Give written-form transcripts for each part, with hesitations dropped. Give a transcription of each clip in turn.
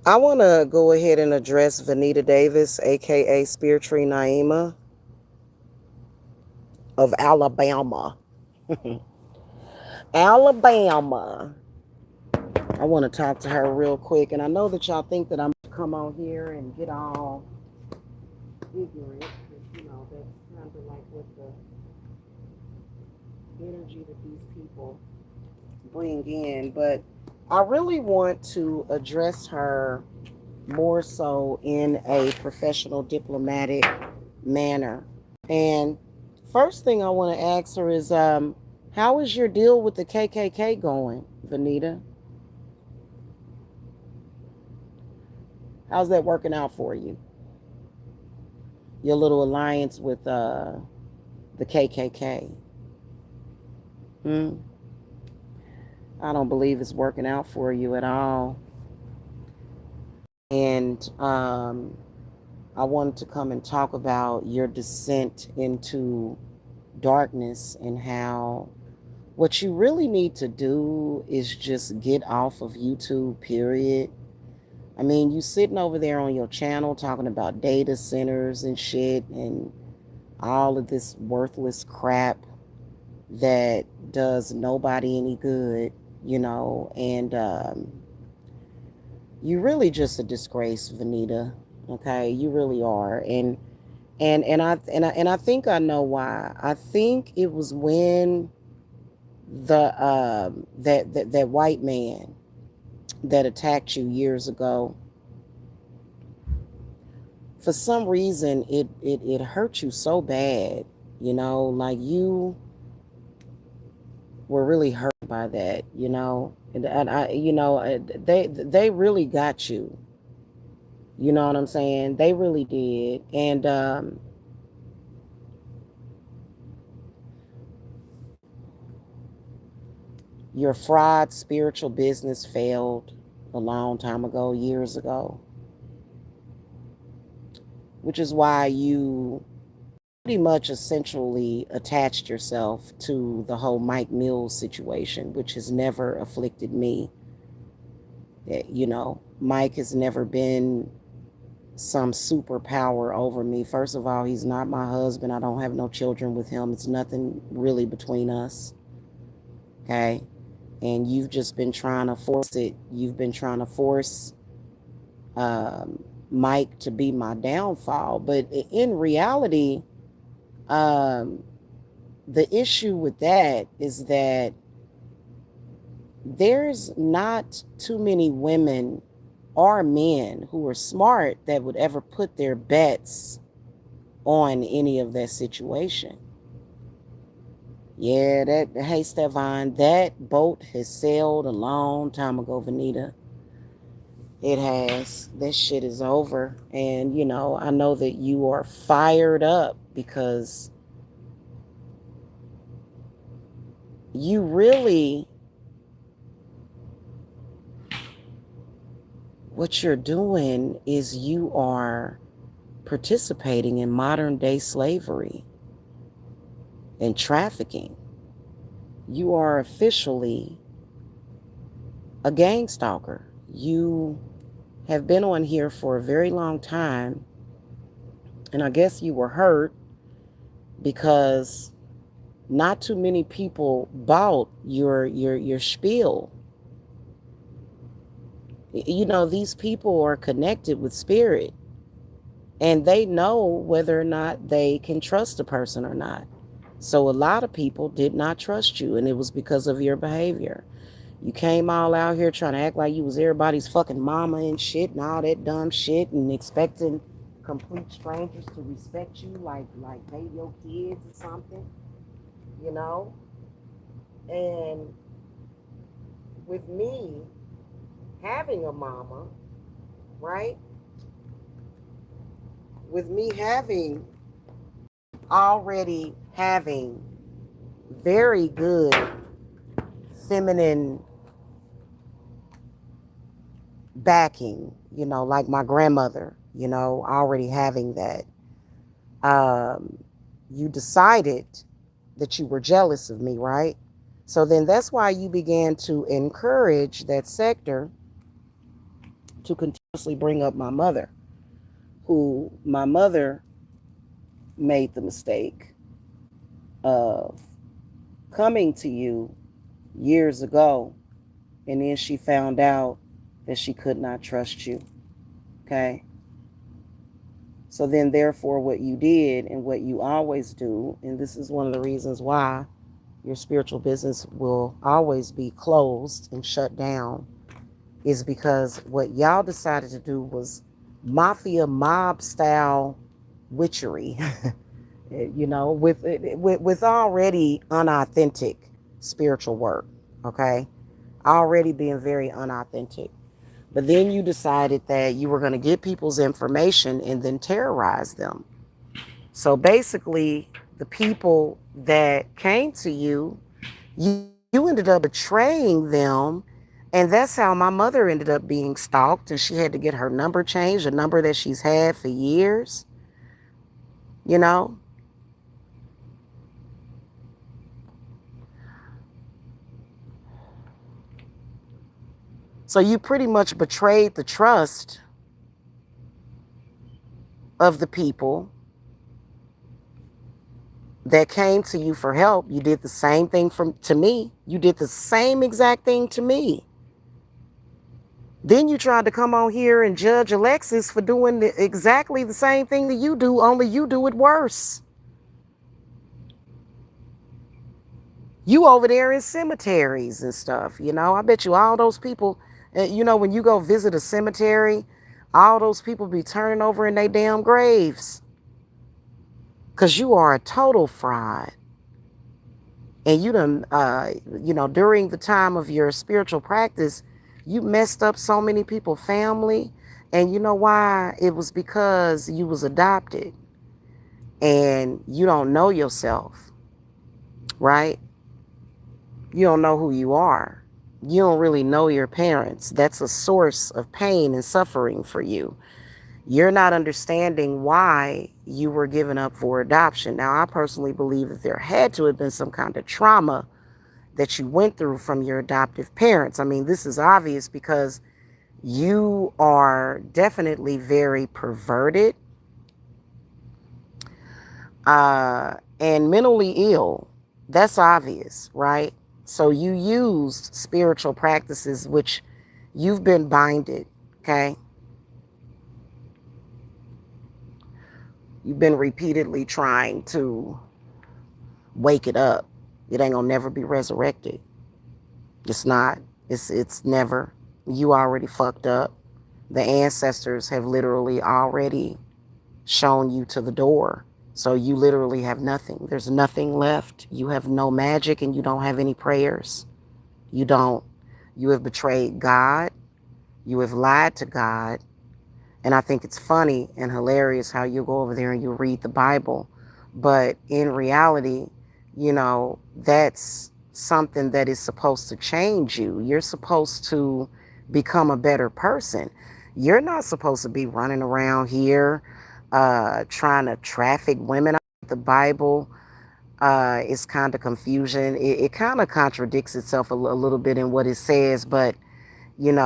I want to go ahead and address Vanita Davis, aka Spiritree Naima of Alabama. Alabama. I want to talk to her real quick, and I know that y'all think that I'm going to come on here and get all ignorant, because that's kind of like what the energy that these people bring in. But I really want to address her more so in a professional, diplomatic manner. And first thing I want to ask her is, how is your deal with the KKK going, Vanita? How's that working out for you? Your little alliance with the KKK. Hmm? I don't believe it's working out for you at all. And I wanted to come and talk about your descent into darkness and how what you really need to do is just get off of YouTube, period. I mean, you sitting over there on your channel talking about data centers and shit and all of this worthless crap that does nobody any good, and you really just a disgrace, Vanita. Okay, you really are. And I think I know why. I think it was when that white man that attacked you years ago, for some reason it hurt you so bad, like you were really hurt by that, and I they really got you. You know what I'm saying? They really did. And your fraud spiritual business failed a long time ago, years ago, which is why you pretty much essentially attached yourself to the whole Mike Mills situation, which has never afflicted me. Mike has never been some superpower over me. First of all, he's not my husband. I don't have no children with him. It's nothing really between us. Okay. And you've just been trying to force it. You've been trying to force Mike to be my downfall. But in reality, um, the issue with that is that there's not too many women or men who are smart that would ever put their bets on any of that situation. Yeah, hey, Stefan, that boat has sailed a long time ago, Vanita. It has. This shit is over. And, I know that you are fired up because you really, what you're doing is you are participating in modern day slavery and trafficking. You are officially a gang stalker. You have been on here for a very long time, and I guess you were hurt because not too many people bought your spiel. These people are connected with spirit, and they know whether or not they can trust a person or not. So a lot of people did not trust you, and it was because of your behavior. You came all out here trying to act like you was everybody's fucking mama and shit and all that dumb shit, and expecting complete strangers to respect you like they your kids or something, you know? And with me having a mama, right? With me already having very good feminine backing, like my grandmother, already having that, um, you decided that you were jealous of me, right? So then that's why you began to encourage that sector to continue honestly bring up my mother, who my mother made the mistake of coming to you years ago, and then she found out that she could not trust you. Okay. So then, therefore, what you did and what you always do, and this is one of the reasons why your spiritual business will always be closed and shut down, is because what y'all decided to do was mafia mob style witchery, with already unauthentic spiritual work. Okay, already being very unauthentic. But then you decided that you were going to get people's information and then terrorize them. So basically, the people that came to you, you ended up betraying them. And that's how my mother ended up being stalked. And she had to get her number changed, a number that she's had for years, you know? So you pretty much betrayed the trust of the people that came to you for help. You did the same thing to me. You did the same exact thing to me. Then you tried to come on here and judge Alexis for doing exactly the same thing that you do, only you do it worse. You over there in cemeteries and stuff, I bet you all those people, when you go visit a cemetery, all those people be turning over in their damn graves. Because you are a total fraud. And you done, during the time of your spiritual practice, you messed up so many people's family. And you know why? It was because you was adopted and you don't know yourself, right? You don't know who you are. You don't really know your parents. That's a source of pain and suffering for you. You're not understanding why you were given up for adoption. Now, I personally believe that there had to have been some kind of trauma that you went through from your adoptive parents. I mean, this is obvious because you are definitely very perverted and mentally ill. That's obvious, right? So you used spiritual practices, which you've been binded, okay? You've been repeatedly trying to wake it up. It ain't gonna never be resurrected. It's not. It's never. You already fucked up. The ancestors have literally already shown you to the door. So you literally have nothing. There's nothing left. You have no magic and you don't have any prayers. You don't. You have betrayed God. You have lied to God. And I think it's funny and hilarious how you go over there and you read the Bible. But in reality, that's something that is supposed to change you. You're supposed to become a better person. You're not supposed to be running around here trying to traffic women. The Bible is kind of confusion. It kind of contradicts itself a little bit in what it says, but you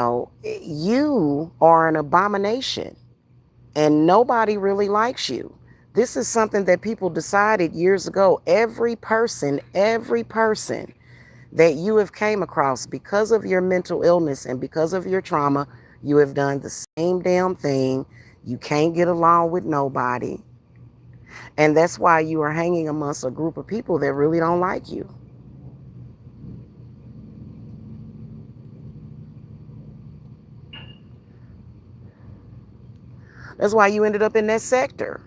are an abomination and nobody really likes you. This is something that people decided years ago. Every person that you have came across because of your mental illness and because of your trauma, you have done the same damn thing. You can't get along with nobody. And that's why you are hanging amongst a group of people that really don't like you. That's why you ended up in that sector.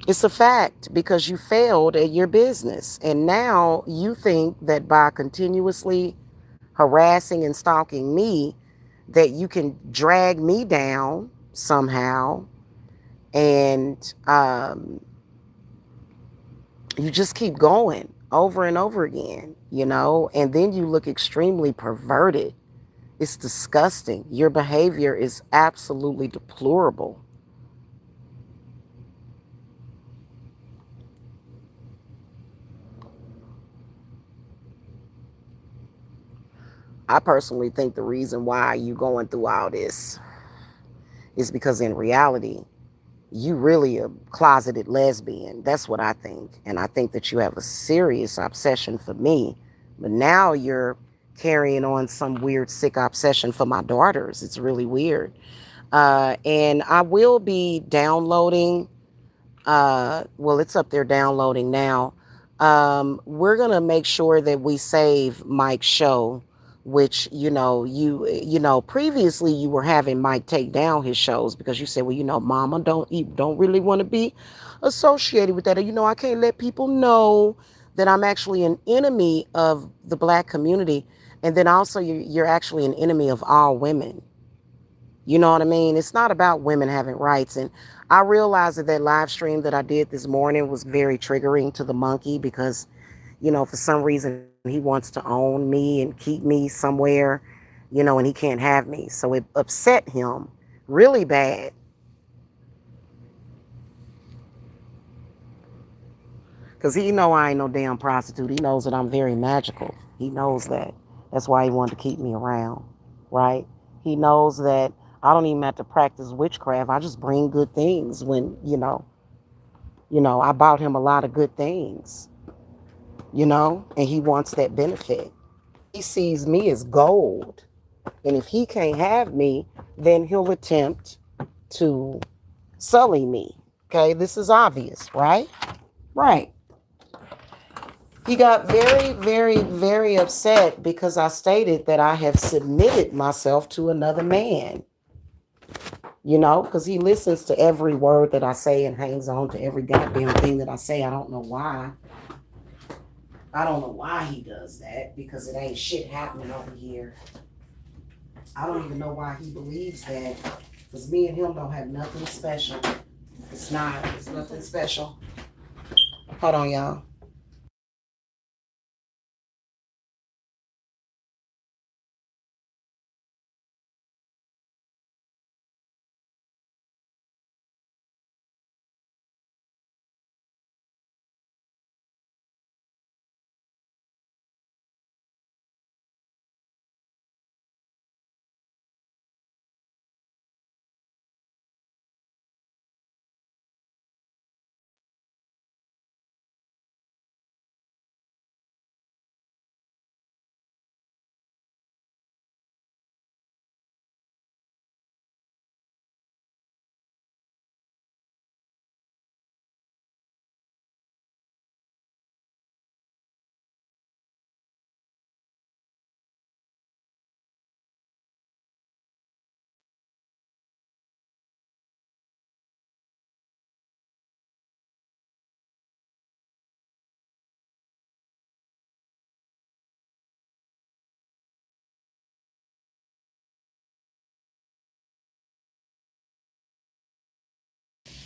It's a fact because you failed at your business. And now you think that by continuously harassing and stalking me, that you can drag me down somehow. And you just keep going over and over again, and then you look extremely perverted. It's disgusting. Your behavior is absolutely deplorable. I personally think the reason why you going through all this is because in reality, you really a closeted lesbian. That's what I think. And I think that you have a serious obsession for me. But now you're carrying on some weird, sick obsession for my daughters. It's really weird. And I will be downloading well, it's up there downloading now. We're gonna make sure that we save Mike's show, which previously you were having Mike take down his shows because you said, well, Mama don't really want to be associated with that. I can't let people know that I'm actually an enemy of the black community, and then also you're actually an enemy of all women. You know what I mean? It's not about women having rights. And I realized that live stream that I did this morning was very triggering to the monkey because, for some reason he wants to own me and keep me somewhere, and he can't have me. So it upset him really bad. Because he know I ain't no damn prostitute. He knows that I'm very magical. He knows that. That's why he wanted to keep me around, right? He knows that I don't even have to practice witchcraft. I just bring good things when, I bought him a lot of good things, and he wants that benefit. He sees me as gold. And if he can't have me, then he'll attempt to sully me. Okay, this is obvious, right? Right. He got very, very, very upset because I stated that I have submitted myself to another man. Because he listens to every word that I say and hangs on to every goddamn thing that I say. I don't know why. I don't know why he does that because it ain't shit happening over here. I don't even know why he believes that because me and him don't have nothing special. It's not. It's nothing special. Hold on, y'all.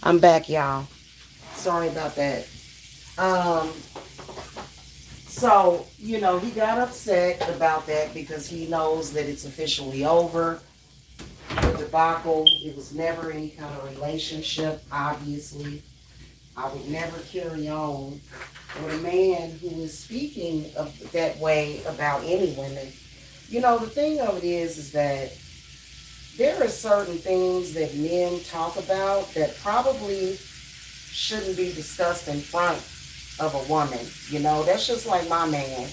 I'm back, y'all. Sorry about that. Um, he got upset about that because he knows that it's officially over. The debacle, it was never any kind of relationship, obviously. I would never carry on with a man who is speaking that way about any women. The thing of it is that there are certain things that men talk about that probably shouldn't be discussed in front of a woman. That's just like my man.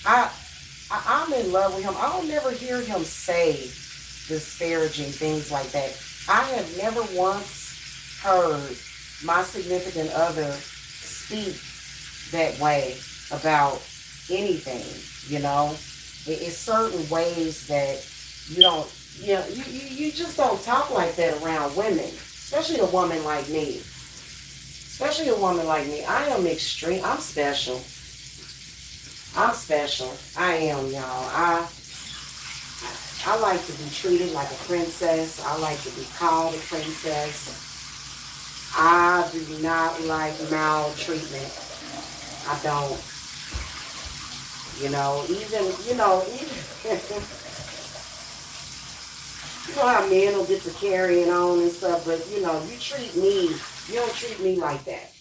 I, I'm in love with him. I don't never hear him say disparaging things like that. I have never once heard my significant other speak that way about anything. It's certain ways that you don't, you just don't talk like that around women, especially a woman like me. Especially a woman like me. I am extreme. I'm special. I'm special. I am, y'all. I like to be treated like a princess. I like to be called a princess. I do not like maltreatment. I don't. Even you know how men will get to carrying on and stuff, but you don't treat me like that.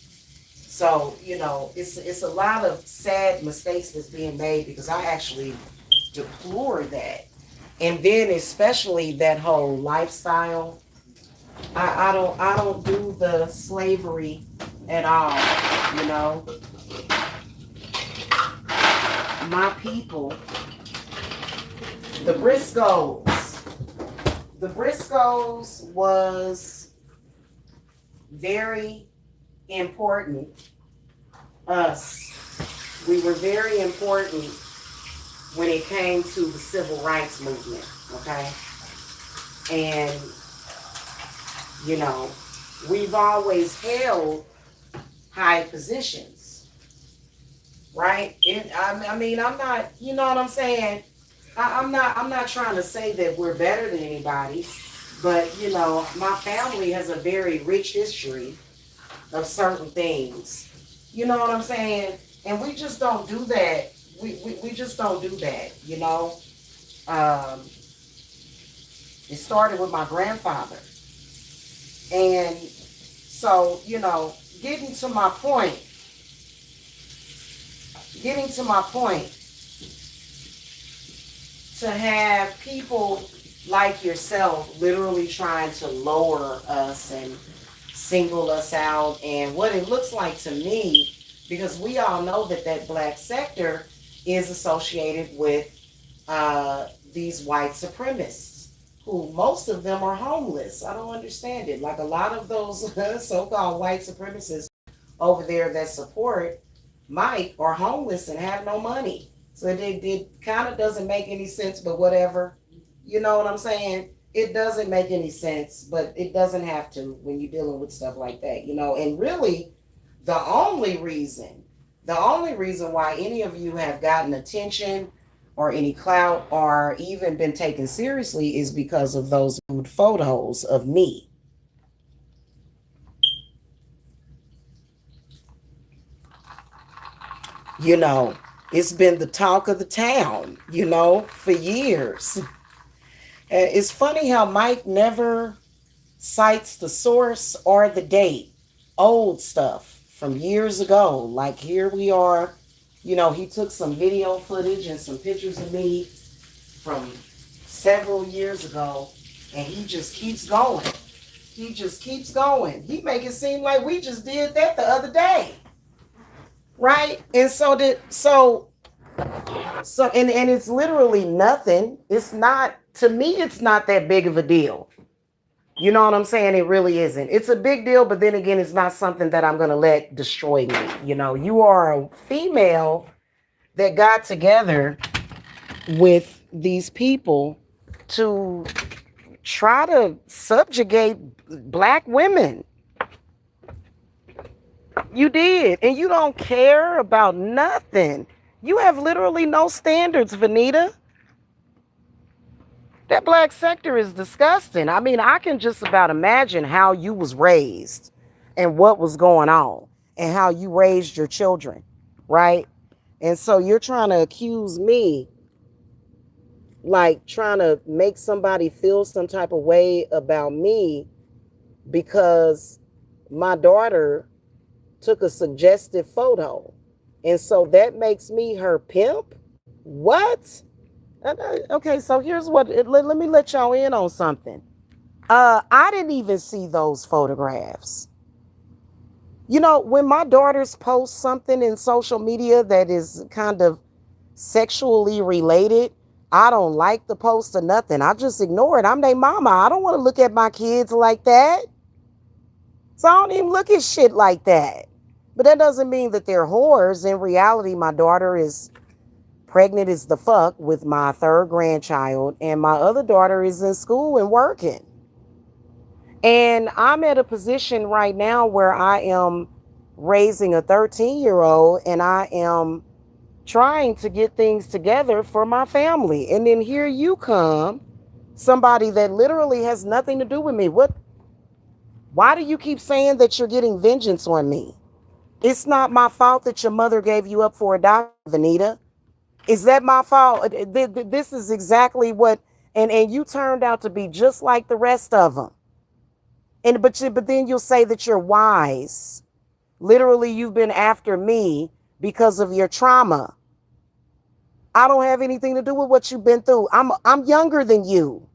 So, it's a lot of sad mistakes that's being made because I actually deplore that. And then especially that whole lifestyle. I don't do the slavery at all. You know, my people, the Briscoes. The Briscoes was very important. Us. We were very important when it came to the civil rights movement. Okay, and you know, we've always held high positions, right? I mean, I'm not, you know what I'm saying? I'm not trying to say that we're better than anybody, but you know, my family has a very rich history of certain things. You know what I'm saying? And we just don't do that. We just don't do that, you know? Um, it started with my grandfather. And so, you know, getting to my point, getting to my point, to have people like yourself literally trying to lower us and single us out, and what it looks like to me, because we all know that that black sector is associated with these white supremacists, who most of them are homeless. I don't understand it. Like a lot of those so-called white supremacists over there that support Mike are homeless and have no money. So it kind of doesn't make any sense, but whatever. You know what I'm saying? It doesn't make any sense, but it doesn't have to when you're dealing with stuff like that, you know. And really, the only reason, the only reason why any of you have gotten attention or any clout or even been taken seriously is because of those nude photos of me. You know, it's been the talk of the town, you know, for years. It's funny how Mike never cites the source or the date. Old stuff from years ago. Like here we are, you know, he took some video footage and some pictures of me from several years ago, and he just keeps going. He just keeps going. He make it seem like we just did that the other day. Right? And and it's literally nothing. It's not, to me, it's not that big of a deal. You know what I'm saying? It really isn't. It's a big deal, but then again, it's not something that I'm going to let destroy me. You know, you are a female that got together with these people to try to subjugate black women. You did. And you don't care about nothing. You have literally no standards, Vanita. That black sector is disgusting. I mean, I can just about imagine how you was raised and what was going on and how you raised your children, right? And so you're trying to accuse me, like trying to make somebody feel some type of way about me because my daughter took a suggestive photo. And so that makes me her pimp? What? Okay, so here's what, let me let y'all in on something. I didn't even see those photographs. You know, when my daughters post something in social media that is kind of sexually related, I don't like the post or nothing. I just ignore it. I'm their mama. I don't want to look at my kids like that. So I don't even look at shit like that. But that doesn't mean that they're whores. In reality, my daughter is pregnant as the fuck with my third grandchild, and my other daughter is in school and working. And I'm at a position right now where I am raising a 13-year-old and I am trying to get things together for my family. And then here you come, somebody that literally has nothing to do with me. Why do you keep saying that you're getting vengeance on me? It's not my fault that your mother gave you up for adoption, Vanita. Is that my fault? This is exactly what, and you turned out to be just like the rest of them. But then you'll say that you're wise. Literally, you've been after me because of your trauma. I don't have anything to do with what you've been through. I'm younger than you.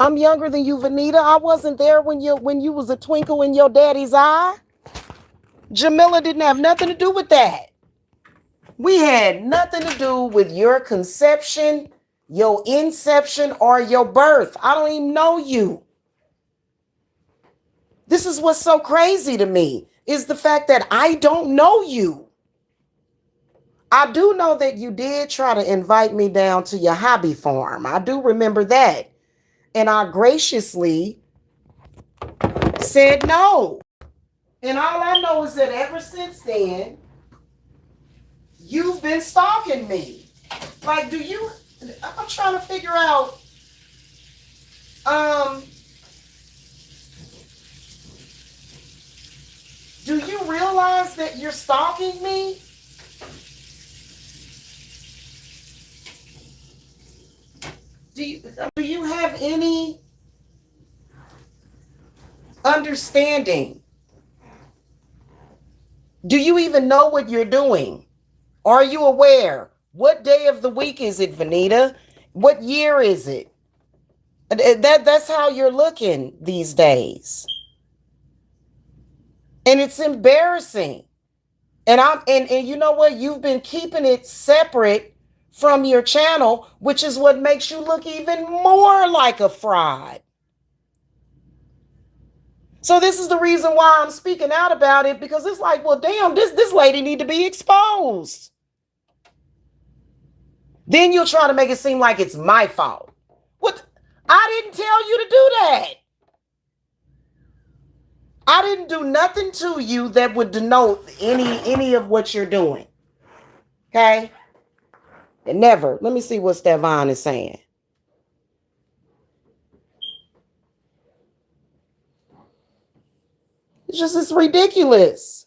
I'm younger than you, Vanita. I wasn't there when you was a twinkle in your daddy's eye. Jamila didn't have nothing to do with that. We had nothing to do with your conception, your inception, or your birth. I don't even know you. This is what's so crazy to me, is the fact that I don't know you. I do know that you did try to invite me down to your hobby farm. I do remember that. And I graciously said no. And all I know is that ever since then, you've been stalking me. Like, I'm trying to figure out, do you realize that you're stalking me? Do you have any understanding? Do you even know what you're doing? Are you aware? What day of the week is it, Vanita? What year is it? That's how you're looking these days. And it's embarrassing. And you know what? You've been keeping it separate from your channel, which is what makes you look even more like a fraud. So this is the reason why I'm speaking out about it, because it's like, well, damn, this lady need to be exposed. Then you'll try to make it seem like it's my fault. What? I didn't tell you to do that. I didn't do nothing to you that would denote any of what you're doing. Okay? And never. Let me see what Stevon is saying. It's ridiculous.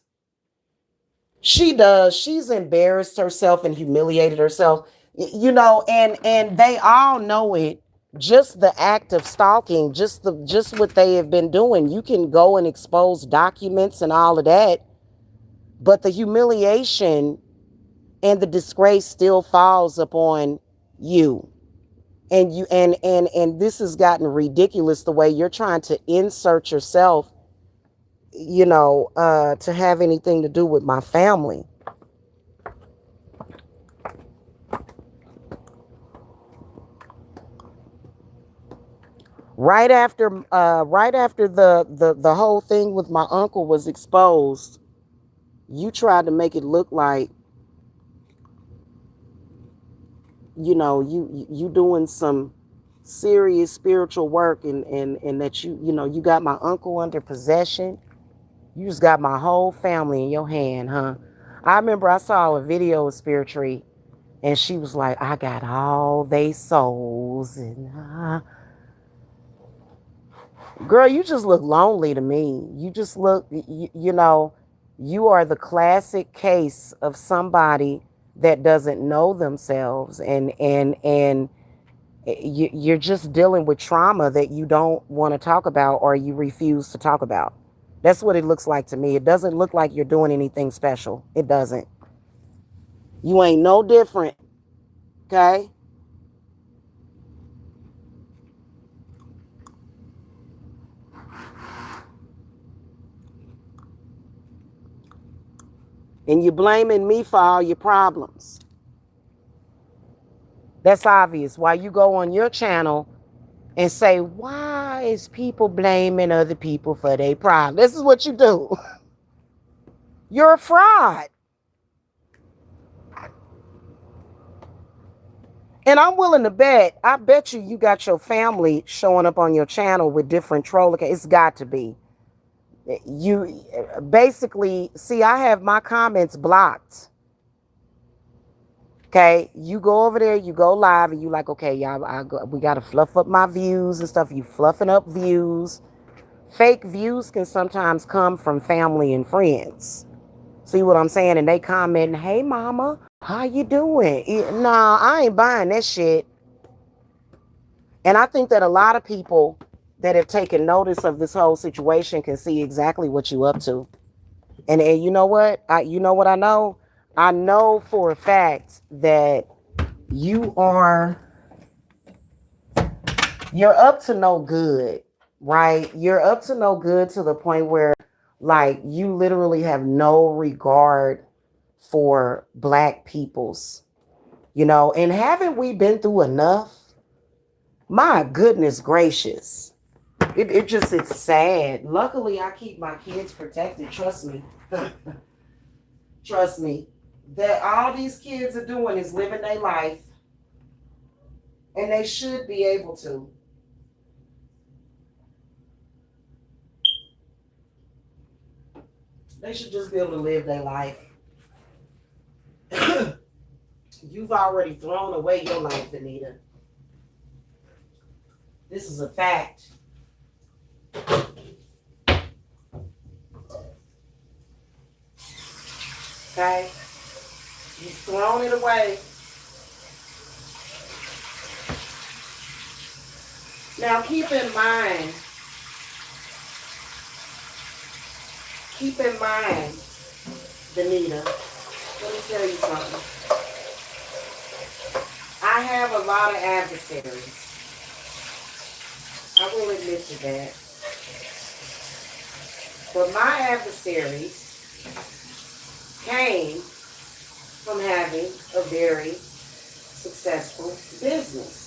She does. She's embarrassed herself and humiliated herself. You know, and they all know it. Just the act of stalking, just what they have been doing. You can go and expose documents and all of that, but the humiliation and the disgrace still falls upon you. And this has gotten ridiculous, the way you're trying to insert yourself, you know, to have anything to do with my family. Right after the whole thing with my uncle was exposed, you tried to make it look like, you know, you doing some serious spiritual work, and that you know, you got my uncle under possession. You just got my whole family in your hand, huh? I remember I saw a video of Spiritree, and she was like, I got all they souls, and girl, you just look lonely to me. You just look, you know, you are the classic case of somebody that doesn't know themselves, and you're just dealing with trauma that you don't want to talk about, or you refuse to talk about. That's what it looks like to me. It doesn't look like you're doing anything special. It doesn't. You ain't no different. Okay? And you're blaming me for all your problems. That's obvious. Why you go on your channel and say, why is people blaming other people for their problems? This is what you do. You're a fraud. And I'm willing to bet, I bet you got your family showing up on your channel with different troll accounts. It's got to be. You basically, see, I have my comments blocked. Okay, you go over there, you go live, and you like, okay, y'all, we got to fluff up my views and stuff. You fluffing up views. Fake views can sometimes come from family and friends. See what I'm saying? And they comment, hey, mama, how you doing? Nah, I ain't buying that shit. And I think that a lot of people that have taken notice of this whole situation can see exactly what you up to. And you know what? You know what I know? I know for a fact that you are You're up to no good, right? You're up to no good to the point where, like, you literally have no regard for black peoples, and haven't we been through enough? My goodness gracious. It's sad. Luckily, I keep my kids protected. Trust me. Trust me. That all these kids are doing is living their life, and they should be able to. They should just be able to live their life. You've already thrown away your life, Anita. This is a fact. Okay? You've thrown it away. Now keep in mind, Benita, let me tell you something. I have a lot of adversaries. I will admit to that. But my adversaries came from having a very successful business.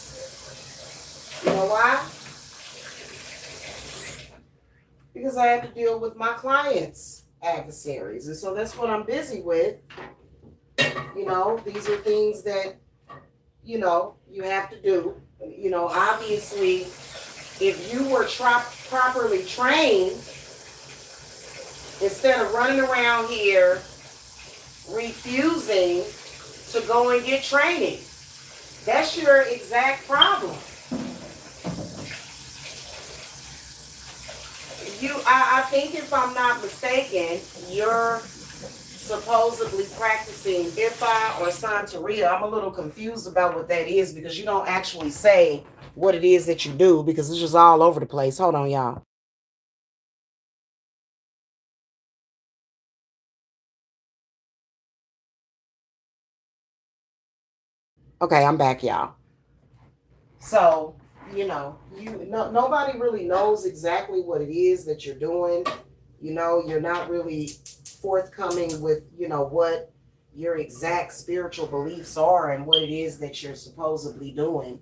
You know why? Because I have to deal with my clients' adversaries. And so that's what I'm busy with. These are things that, you have to do. Obviously, if you were properly trained, instead of running around here refusing to go and get training, that's your exact problem. I think if I'm not mistaken, you're supposedly practicing Ifa or Santeria. I'm a little confused about what that is because you don't actually say what it is that you do because it's just all over the place. Hold on, y'all. Okay, I'm back, y'all. So, nobody really knows exactly what it is that you're doing. You're not really forthcoming with, what your exact spiritual beliefs are and what it is that you're supposedly doing.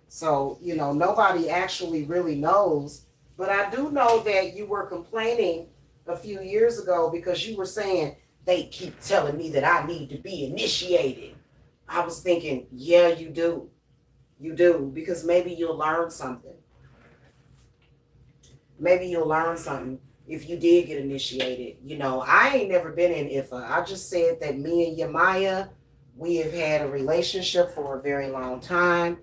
So, nobody actually really knows. But I do know that you were complaining a few years ago because you were saying, they keep telling me that I need to be initiated. I was thinking, yeah, you do. You do, because maybe you'll learn something. Maybe you'll learn something if you did get initiated. I ain't never been in Ifa. I just said that me and Yamaya, we have had a relationship for a very long time.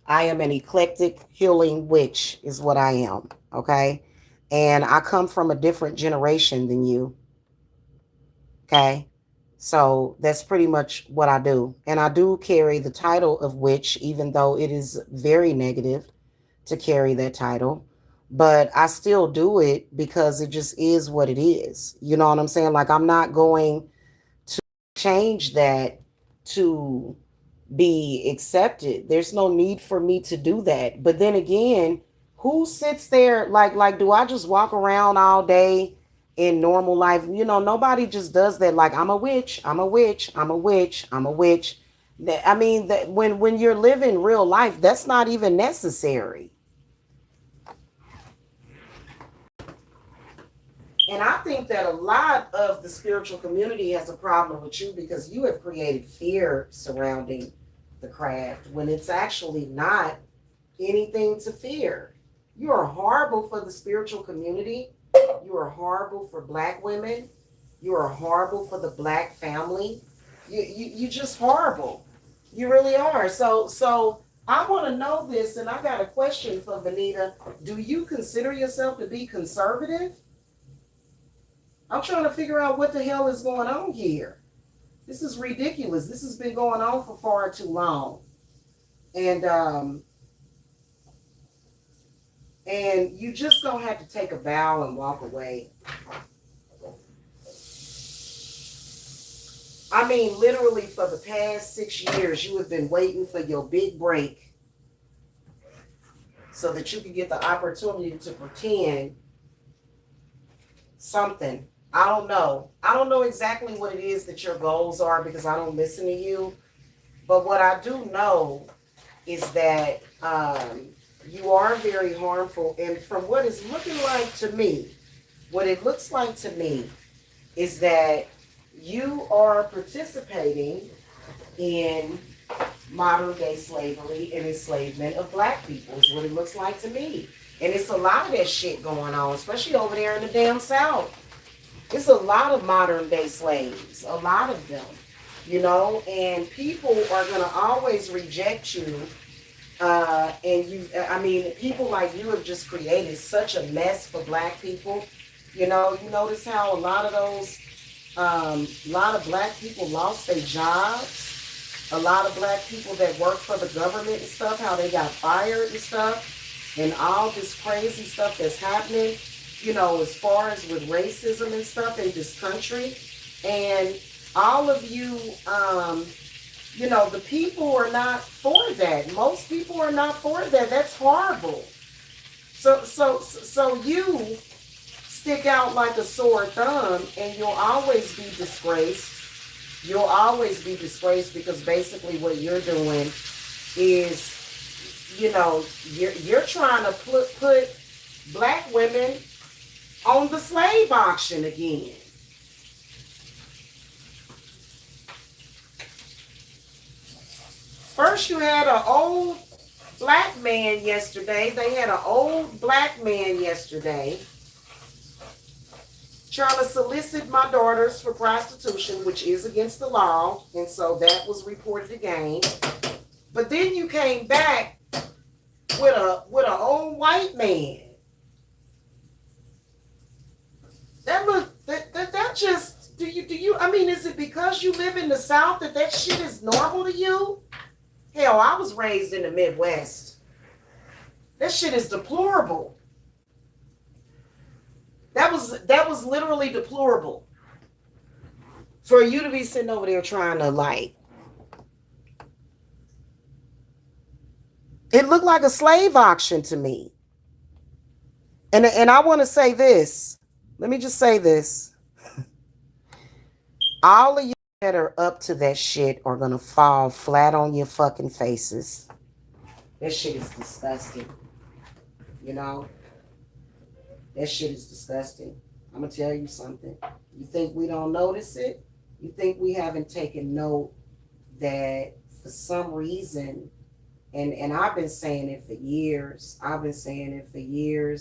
I am an eclectic healing witch, is what I am. Okay. And I come from a different generation than you. Okay. So that's pretty much what I do. And I do carry the title of witch, even though it is very negative to carry that title. But I still do it because it just is what it is. You know what I'm saying? Like, I'm not going to change that to be accepted. There's no need for me to do that. But then again, who sits there like do I just walk around all day in normal life? Nobody just does that. Like, I'm a witch, I'm a witch, I'm a witch, I'm a witch. I mean, that when you're living real life, that's not even necessary. And I think that a lot of the spiritual community has a problem with you because you have created fear surrounding the craft when it's actually not anything to fear. You are horrible for the spiritual community. You are horrible for black women. You are horrible for the black family. You just horrible. You really are. So I want to know this, and I got a question for Benita. Do you consider yourself to be conservative? I'm trying to figure out what the hell is going on here. This is ridiculous. This has been going on for far too long. And you just gonna have to take a bow and walk away. I mean, literally for the past 6 years, you have been waiting for your big break. so that you can get the opportunity to pretend something. I don't know. I don't know exactly what it is that your goals are because I don't listen to you. But what I do know is that you are very harmful. And from what it's looking like to me, what it looks like to me is that you are participating in modern day slavery and enslavement of black people is what it looks like to me. And it's a lot of that shit going on, especially over there in the damn South. It's a lot of modern day slaves, a lot of them, and people are going to always reject you. People like you have just created such a mess for black people. You notice how a lot of black people lost their jobs. A lot of black people that work for the government and stuff, how they got fired and stuff, and all this crazy stuff that's happening, as far as with racism and stuff in this country. And all of you, the people are not for that. Most people are not for that. That's horrible. So you stick out like a sore thumb, and you'll always be disgraced. You'll always be disgraced because basically what you're doing is, you're trying to put black women on the slave auction again. First you had an old black man yesterday. They had an old black man yesterday trying to solicit my daughters for prostitution, which is against the law, and so that was reported again. But then you came back with an old white man. That just do you I mean, is it because you live in the South that shit is normal to you? Hell, I was raised in the Midwest. That shit is deplorable. That was literally deplorable. For you to be sitting over there trying to it looked like a slave auction to me. And I want to say this. Let me just say this. All of you that are up to that shit are going to fall flat on your fucking faces. That shit is disgusting. That shit is disgusting. I'm going to tell you something. You think we don't notice it? You think we haven't taken note that for some reason, and I've been saying it for years,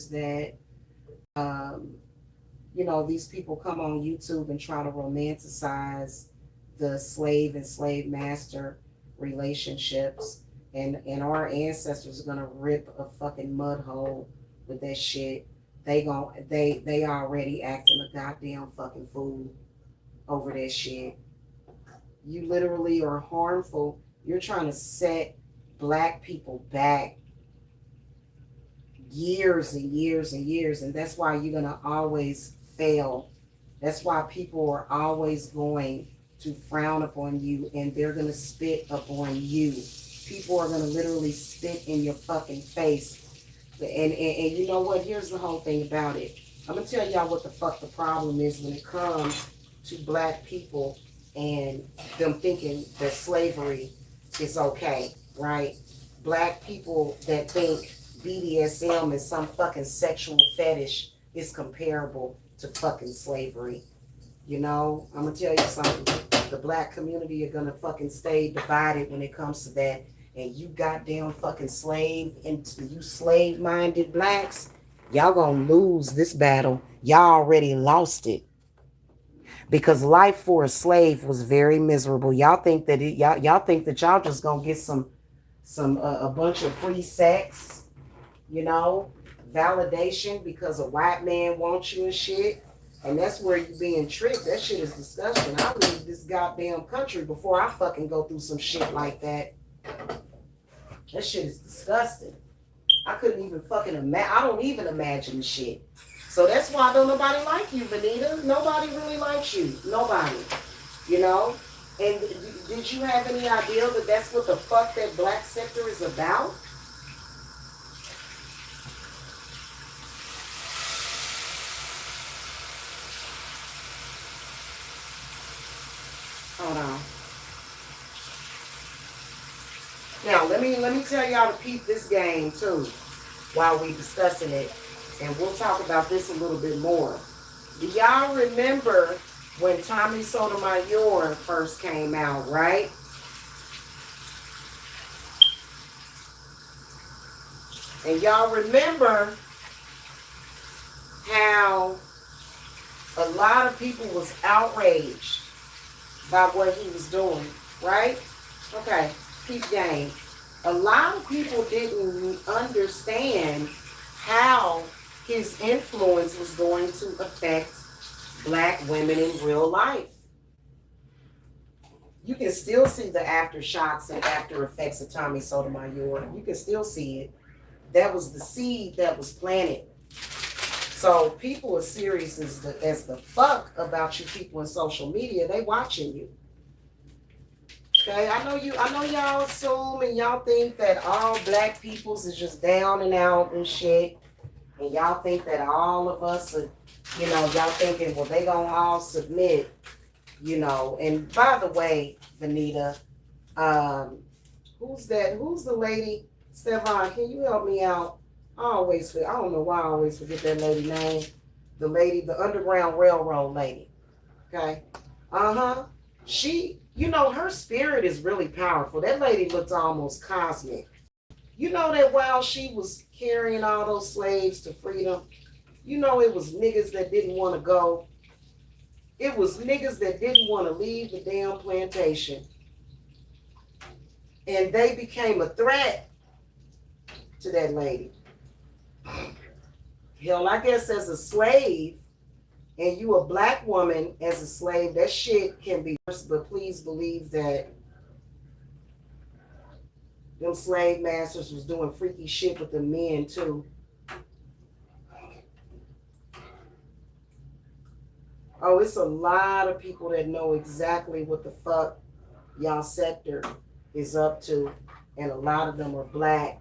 that, these people come on YouTube and try to romanticize the slave and slave master relationships. And our ancestors are going to rip a fucking mud hole with that shit. They already acting a goddamn fucking fool over that shit. You literally are harmful. You're trying to set black people back years and years and years, and that's why you're gonna always fail. That's why people are always going to frown upon you, and they're gonna spit upon you. People are gonna literally spit in your fucking face. And you know what? Here's the whole thing about it. I'm going to tell y'all what the fuck the problem is when it comes to black people and them thinking that slavery is okay, right? Black people that think BDSM is some fucking sexual fetish is comparable to fucking slavery. I'm going to tell you something. The black community are going to fucking stay divided when it comes to that. And you goddamn fucking you slave-minded blacks, y'all gonna lose this battle. Y'all already lost it. Because life for a slave was very miserable. Y'all think that y'all think that y'all just gonna get a bunch of free sex, validation because a white man wants you and shit. And that's where you're being tricked. That shit is disgusting. I leave this goddamn country before I fucking go through some shit like that. That shit is disgusting. I couldn't even fucking imagine. I don't even imagine the shit. So that's why don't nobody like you, Benita. Nobody really likes you. Nobody. And did you have any idea that that's what the fuck that black sector is about? Let me tell y'all to peep this game too while we discussing it, and we'll talk about this a little bit more. Do y'all remember when Tommy Sotomayor first came out, right? And y'all remember how a lot of people was outraged by what he was doing, right? Okay, peep game. A lot of people didn't understand how his influence was going to affect black women in real life. You can still see the aftershocks and after effects of Tommy Sotomayor. You can still see it. That was the seed that was planted. So people are serious as the fuck about you people in social media. They watching you. Okay, I know y'all assume and y'all think that all black peoples is just down and out and shit. And y'all think that all of us are, y'all thinking, well, they gonna all submit, And by the way, Vanita, um, who's that? Who's the lady? Stefan, can you help me out? I don't know why I always forget that lady name. The lady, the Underground Railroad lady. Okay. Uh-huh. Her spirit is really powerful. That lady looked almost cosmic. You know that while she was carrying all those slaves to freedom, it was niggas that didn't want to go. It was niggas that didn't want to leave the damn plantation. And they became a threat to that lady. Hell, I guess as a slave, and you a black woman as a slave, that shit can be worse. But please believe that them slave masters was doing freaky shit with the men too. Oh, it's a lot of people that know exactly what the fuck y'all sector is up to, and a lot of them are black.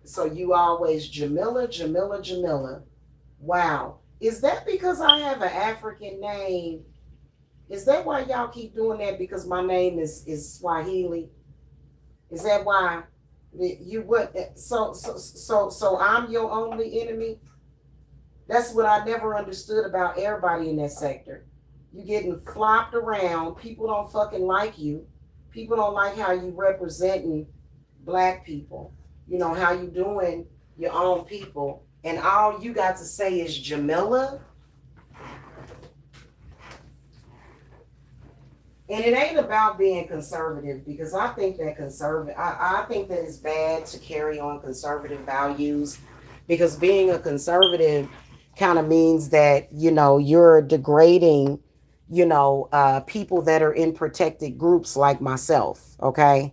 So you always Jamila, Jamila, Jamila. Wow. Is that because I have an African name? Is that why y'all keep doing that? Because my name is Swahili? Is that why you what? So I'm your only enemy? That's what I never understood about everybody in that sector. You getting flopped around. People don't fucking like you. People don't like how you representing black people. How you doing your own people. And all you got to say is Jamila. And it ain't about being conservative, because I think that I think that it's bad to carry on conservative values, because being a conservative kind of means that, you're degrading, people that are in protected groups like myself. Okay.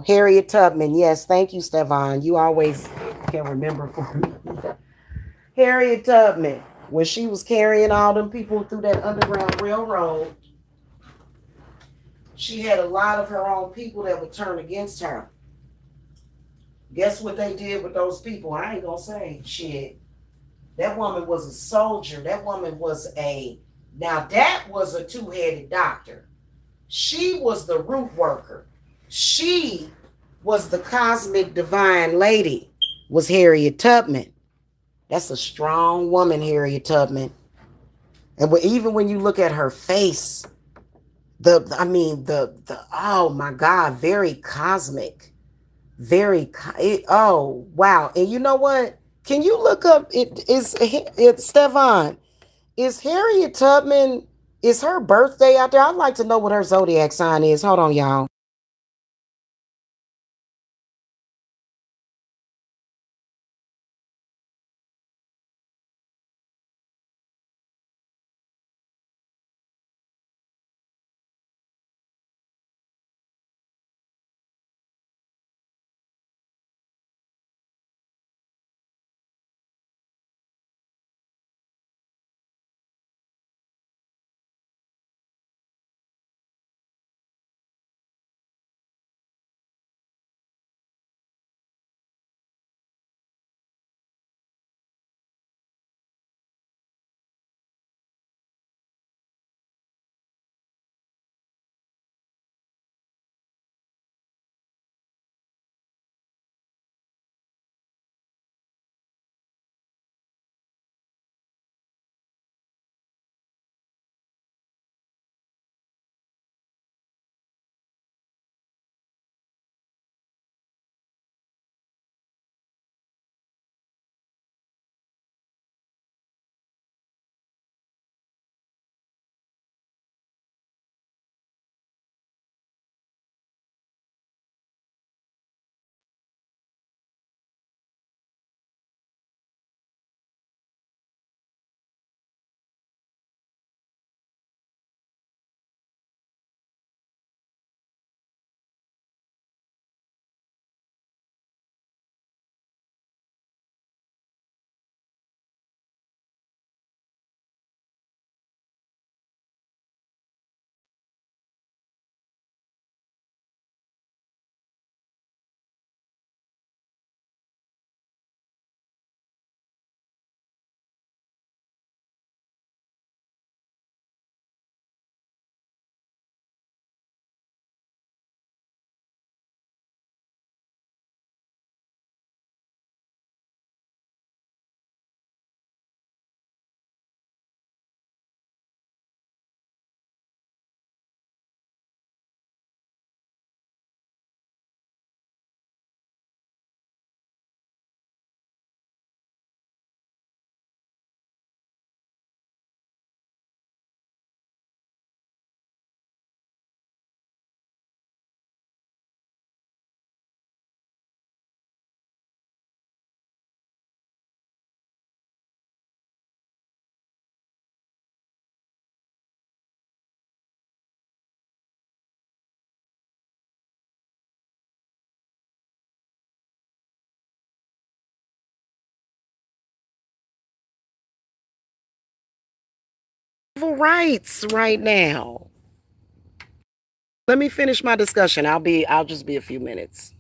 Harriet Tubman. Yes. Thank you, Stefan. You always can remember for me. Harriet Tubman, when she was carrying all them people through that Underground Railroad, she had a lot of her own people that would turn against her. Guess what they did with those people? I ain't gonna say shit. That woman was a soldier. That woman was now that was a two-headed doctor. She was the root worker. She was the cosmic divine lady, was Harriet Tubman. That's a strong woman, Harriet Tubman. And even when you look at her face, the oh my God, very cosmic, oh wow. And you know what? Can you look up Stefan? Is Harriet Tubman, is her birthday out there? I'd like to know what her zodiac sign is. Hold on, y'all. civil rights right now. Let me finish my discussion. I'll just be a few minutes.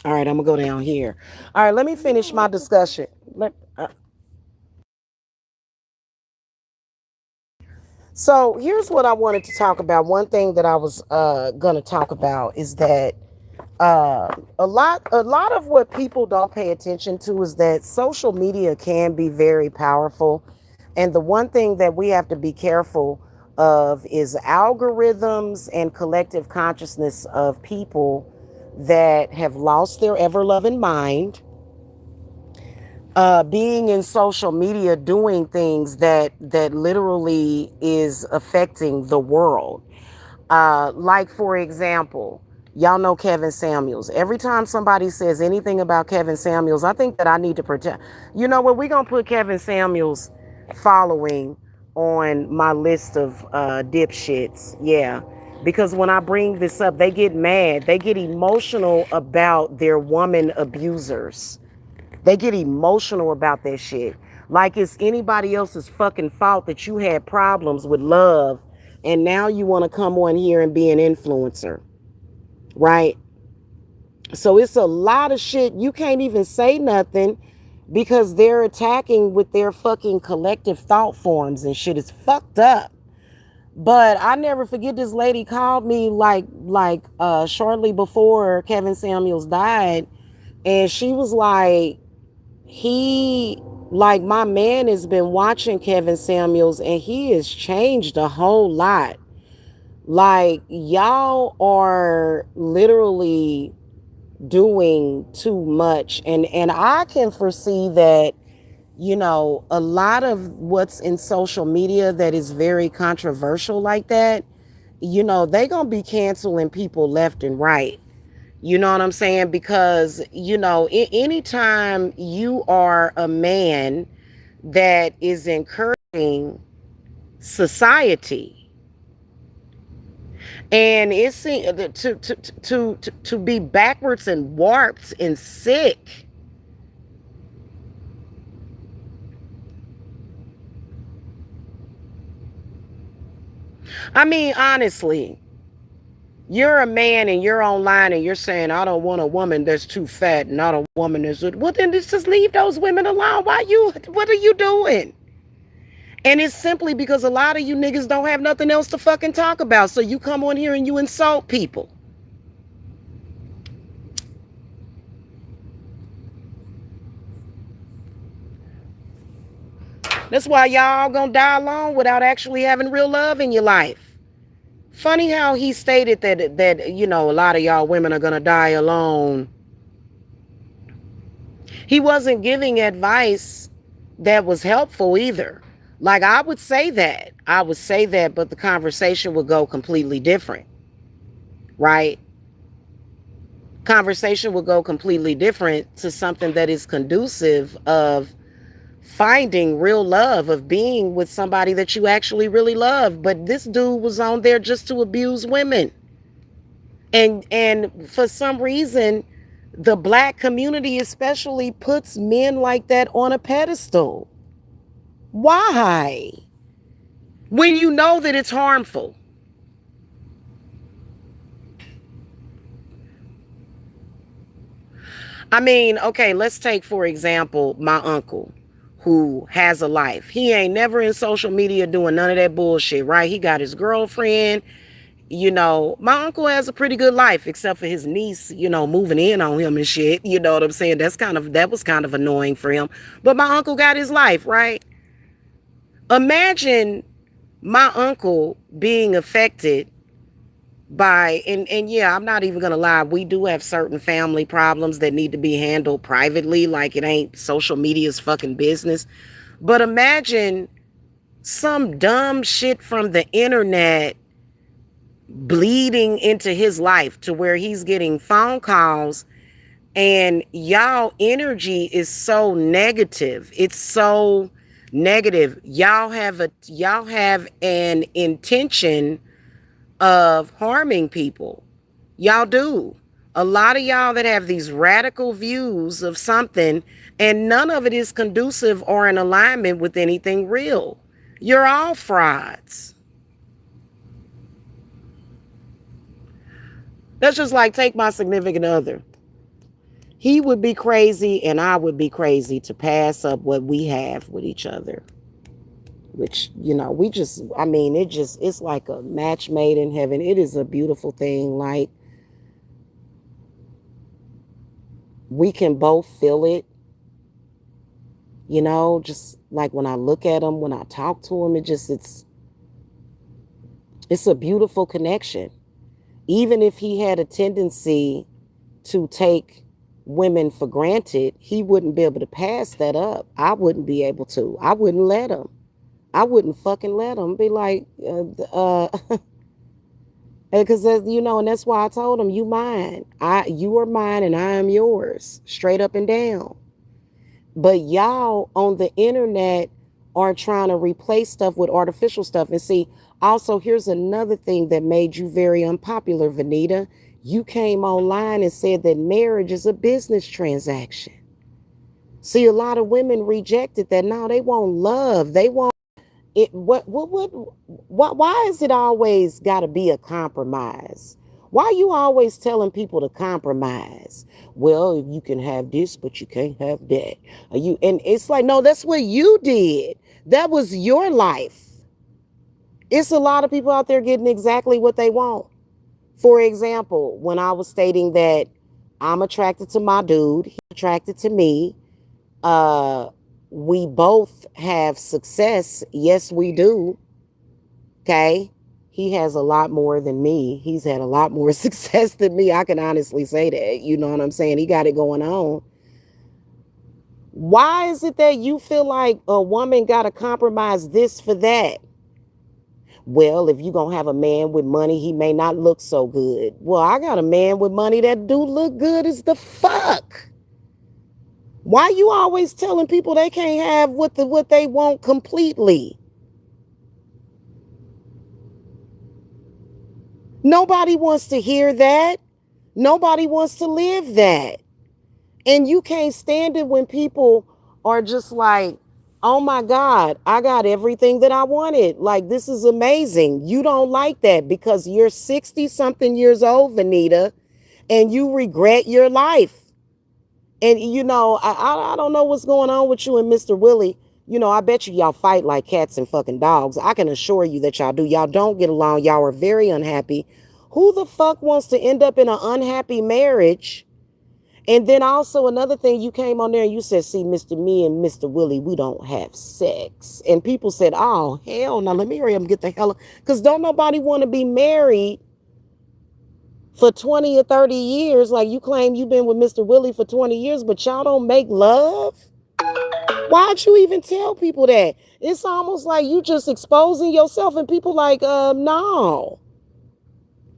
All right, I'm gonna go down here. All right, let me finish my discussion. So here's what I wanted to talk about. One thing that I was gonna talk about is that a lot of what people don't pay attention to is that social media can be very powerful, and the one thing that we have to be careful of is algorithms and collective consciousness of people that have lost their ever loving mind, being in social media doing things that literally is affecting the world. Like, for example, y'all know Kevin Samuels. Every time somebody says anything about Kevin Samuels, I think that I need to protect. You know what? We're going to put Kevin Samuels following on my list of dipshits. Yeah. Because when I bring this up, they get mad. They get emotional about their woman abusers. They get emotional about that shit. Like it's anybody else's fucking fault that you had problems with love and now you want to come on here and be an influencer, right? So it's a lot of shit. You can't even say nothing because they're attacking with their fucking collective thought forms and shit. It's fucked up. But I never forget this lady called me like shortly before Kevin Samuels died, and she was like, he like my man has been watching Kevin Samuels and he has changed a whole lot. Like y'all are literally doing too much, and I can foresee that, you know, a lot of what's in social media that is very controversial like that, you know, they gonna be canceling people left and right. You know what I'm saying? Because, you know, anytime you are a man that is encouraging society and it's to be backwards and warped and sick. I mean, honestly, you're a man and you're online and you're saying, I don't want a woman that's too fat and not a woman that's, well, then just leave those women alone. What are you doing? And it's simply because a lot of you niggas don't have nothing else to fucking talk about. So you come on here and you insult people. That's why y'all gonna die alone without actually having real love in your life. Funny how he stated that you know, a lot of y'all women are gonna die alone. He wasn't giving advice that was helpful either. Like I would say that. I would say that, but the conversation would go completely different. Right? Conversation would go completely different to something that is conducive of finding real love, of being with somebody that you actually really love. But this dude was on there just to abuse women. And for some reason, the black community especially puts men like that on a pedestal. Why? When you know that it's harmful. I mean, okay, let's take, for example, my uncle who has a life. He ain't never in social media doing none of that bullshit, right? He got his girlfriend. You know, my uncle has a pretty good life, except for his niece, you know, moving in on him and shit. You know what I'm saying? That was kind of annoying for him. But my uncle got his life, right? Imagine my uncle being affected by, and yeah, I'm not even gonna lie, we do have certain family problems that need to be handled privately, like it ain't social media's fucking business. But imagine some dumb shit from the internet bleeding into his life to where he's getting phone calls and y'all energy is so negative. It's so negative. Y'all have an intention of harming people. Y'all do. A lot of y'all that have these radical views of something, and none of it is conducive or in alignment with anything real. You're all frauds. That's just like, take my significant other. He would be crazy and I would be crazy to pass up what we have with each other. Which, we just, it's like a match made in heaven. It is a beautiful thing. Like, we can both feel it, just like when I look at him, when I talk to him, it's a beautiful connection. Even if he had a tendency to take women for granted, he wouldn't be able to pass that up. I wouldn't be able to. I wouldn't let him. I wouldn't fucking let him. Be like, because and that's why I told him, you mine. You are mine, and I am yours, straight up and down. But y'all on the internet are trying to replace stuff with artificial stuff. And see, also, here's another thing that made you very unpopular, Vanita. You came online and said that marriage is a business transaction. See, a lot of women rejected that. No, they want love. They want it. Why is it always got to be a compromise? Why are you always telling people to compromise? Well, you can have this, but you can't have that. And it's like, no, that's what you did. That was your life. It's a lot of people out there getting exactly what they want. For example, when I was stating that I'm attracted to my dude, he's attracted to me. We both have success. Yes, we do. Okay. He has a lot more than me. He's had a lot more success than me. I can honestly say that. You know what I'm saying? He got it going on. Why is it that you feel like a woman got to compromise this for that? Well, if you're going to have a man with money, he may not look so good. Well, I got a man with money that do look good as the fuck. Why you always telling people they can't have what they want completely? Nobody wants to hear that. Nobody wants to live that. And you can't stand it when people are just like, oh my God, I got everything that I wanted. Like, this is amazing. You don't like that because you're 60 something years old, Vanita, and you regret your life. And, I don't know what's going on with you and Mr. Willie. I bet y'all fight like cats and fucking dogs. I can assure you that y'all do. Y'all don't get along. Y'all are very unhappy. Who the fuck wants to end up in an unhappy marriage? And then also another thing, you came on there and you said, see, me and Mr. Willie, we don't have sex. And people said, oh, hell no, let me hurry up and get the hell up. Because don't nobody want to be married for 20 or 30 years. Like you claim you've been with Mr. Willie for 20 years, but y'all don't make love? Why'd you even tell people that? It's almost like you just exposing yourself and people like, no.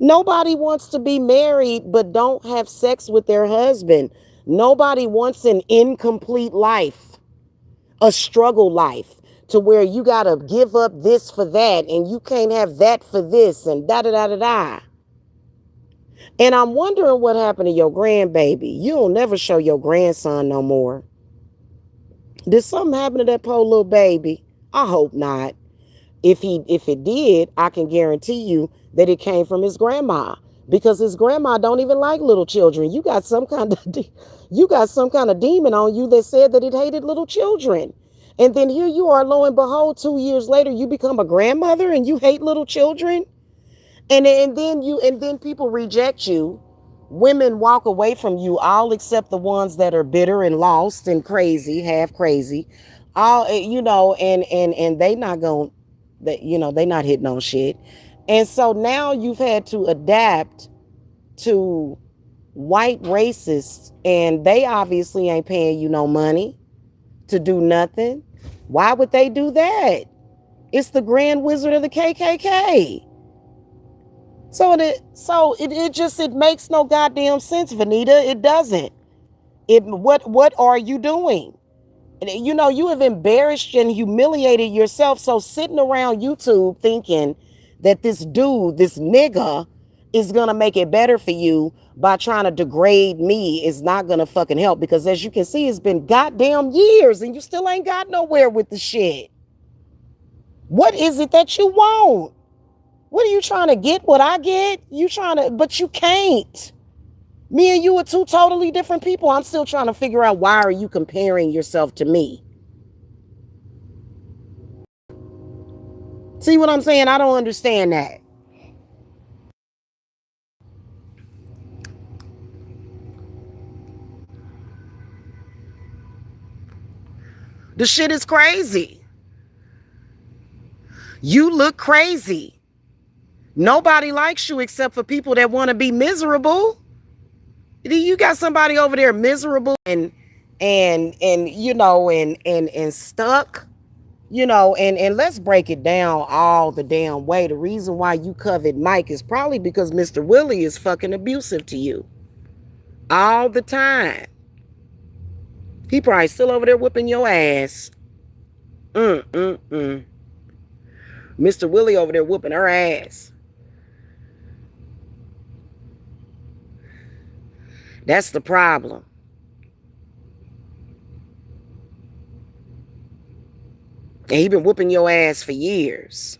Nobody wants to be married but don't have sex with their husband. Nobody wants an incomplete life, a struggle life to where you got to give up this for that and you can't have that for this and da da da da da. And I'm wondering what happened to your grandbaby. You'll never show your grandson no more. Did something happen to that poor little baby? I hope not. If it did, I can guarantee you that it came from his grandma, because his grandma don't even like little children. You got some kind of demon on you that said that it hated little children. And then here you are, lo and behold, 2 years later, you become a grandmother and you hate little children. And then people reject you. Women walk away from you, all except the ones that are bitter and lost and crazy, half crazy. All and they not going they not hitting on shit. And so now you've had to adapt to white racists, and they obviously ain't paying you no money to do nothing. Why would they do that? It's the Grand Wizard of the KKK. So it makes no goddamn sense, Vanita. It doesn't. What are you doing? You have embarrassed and humiliated yourself. So sitting around YouTube thinking that this dude, this nigga, is gonna make it better for you, by trying to degrade me is not gonna fucking help, because as you can see, it's been goddamn years and you still ain't got nowhere with the shit. What is it that you want? What are you trying to get? What I get? You trying to, but you can't. Me and you are two totally different people. I'm still trying to figure out, why are you comparing yourself to me? See what I'm saying? I don't understand that. The shit is crazy. You look crazy. Nobody likes you except for people that want to be miserable. You got somebody over there miserable and you know and stuck, you know, and let's break it down all the damn way. The reason why you covet Mike is probably because Mr. Willie is fucking abusive to you all the time. He probably still over there whipping your ass. Mm. Mr. Willie over there whooping her ass. That's the problem. And he been whooping your ass for years.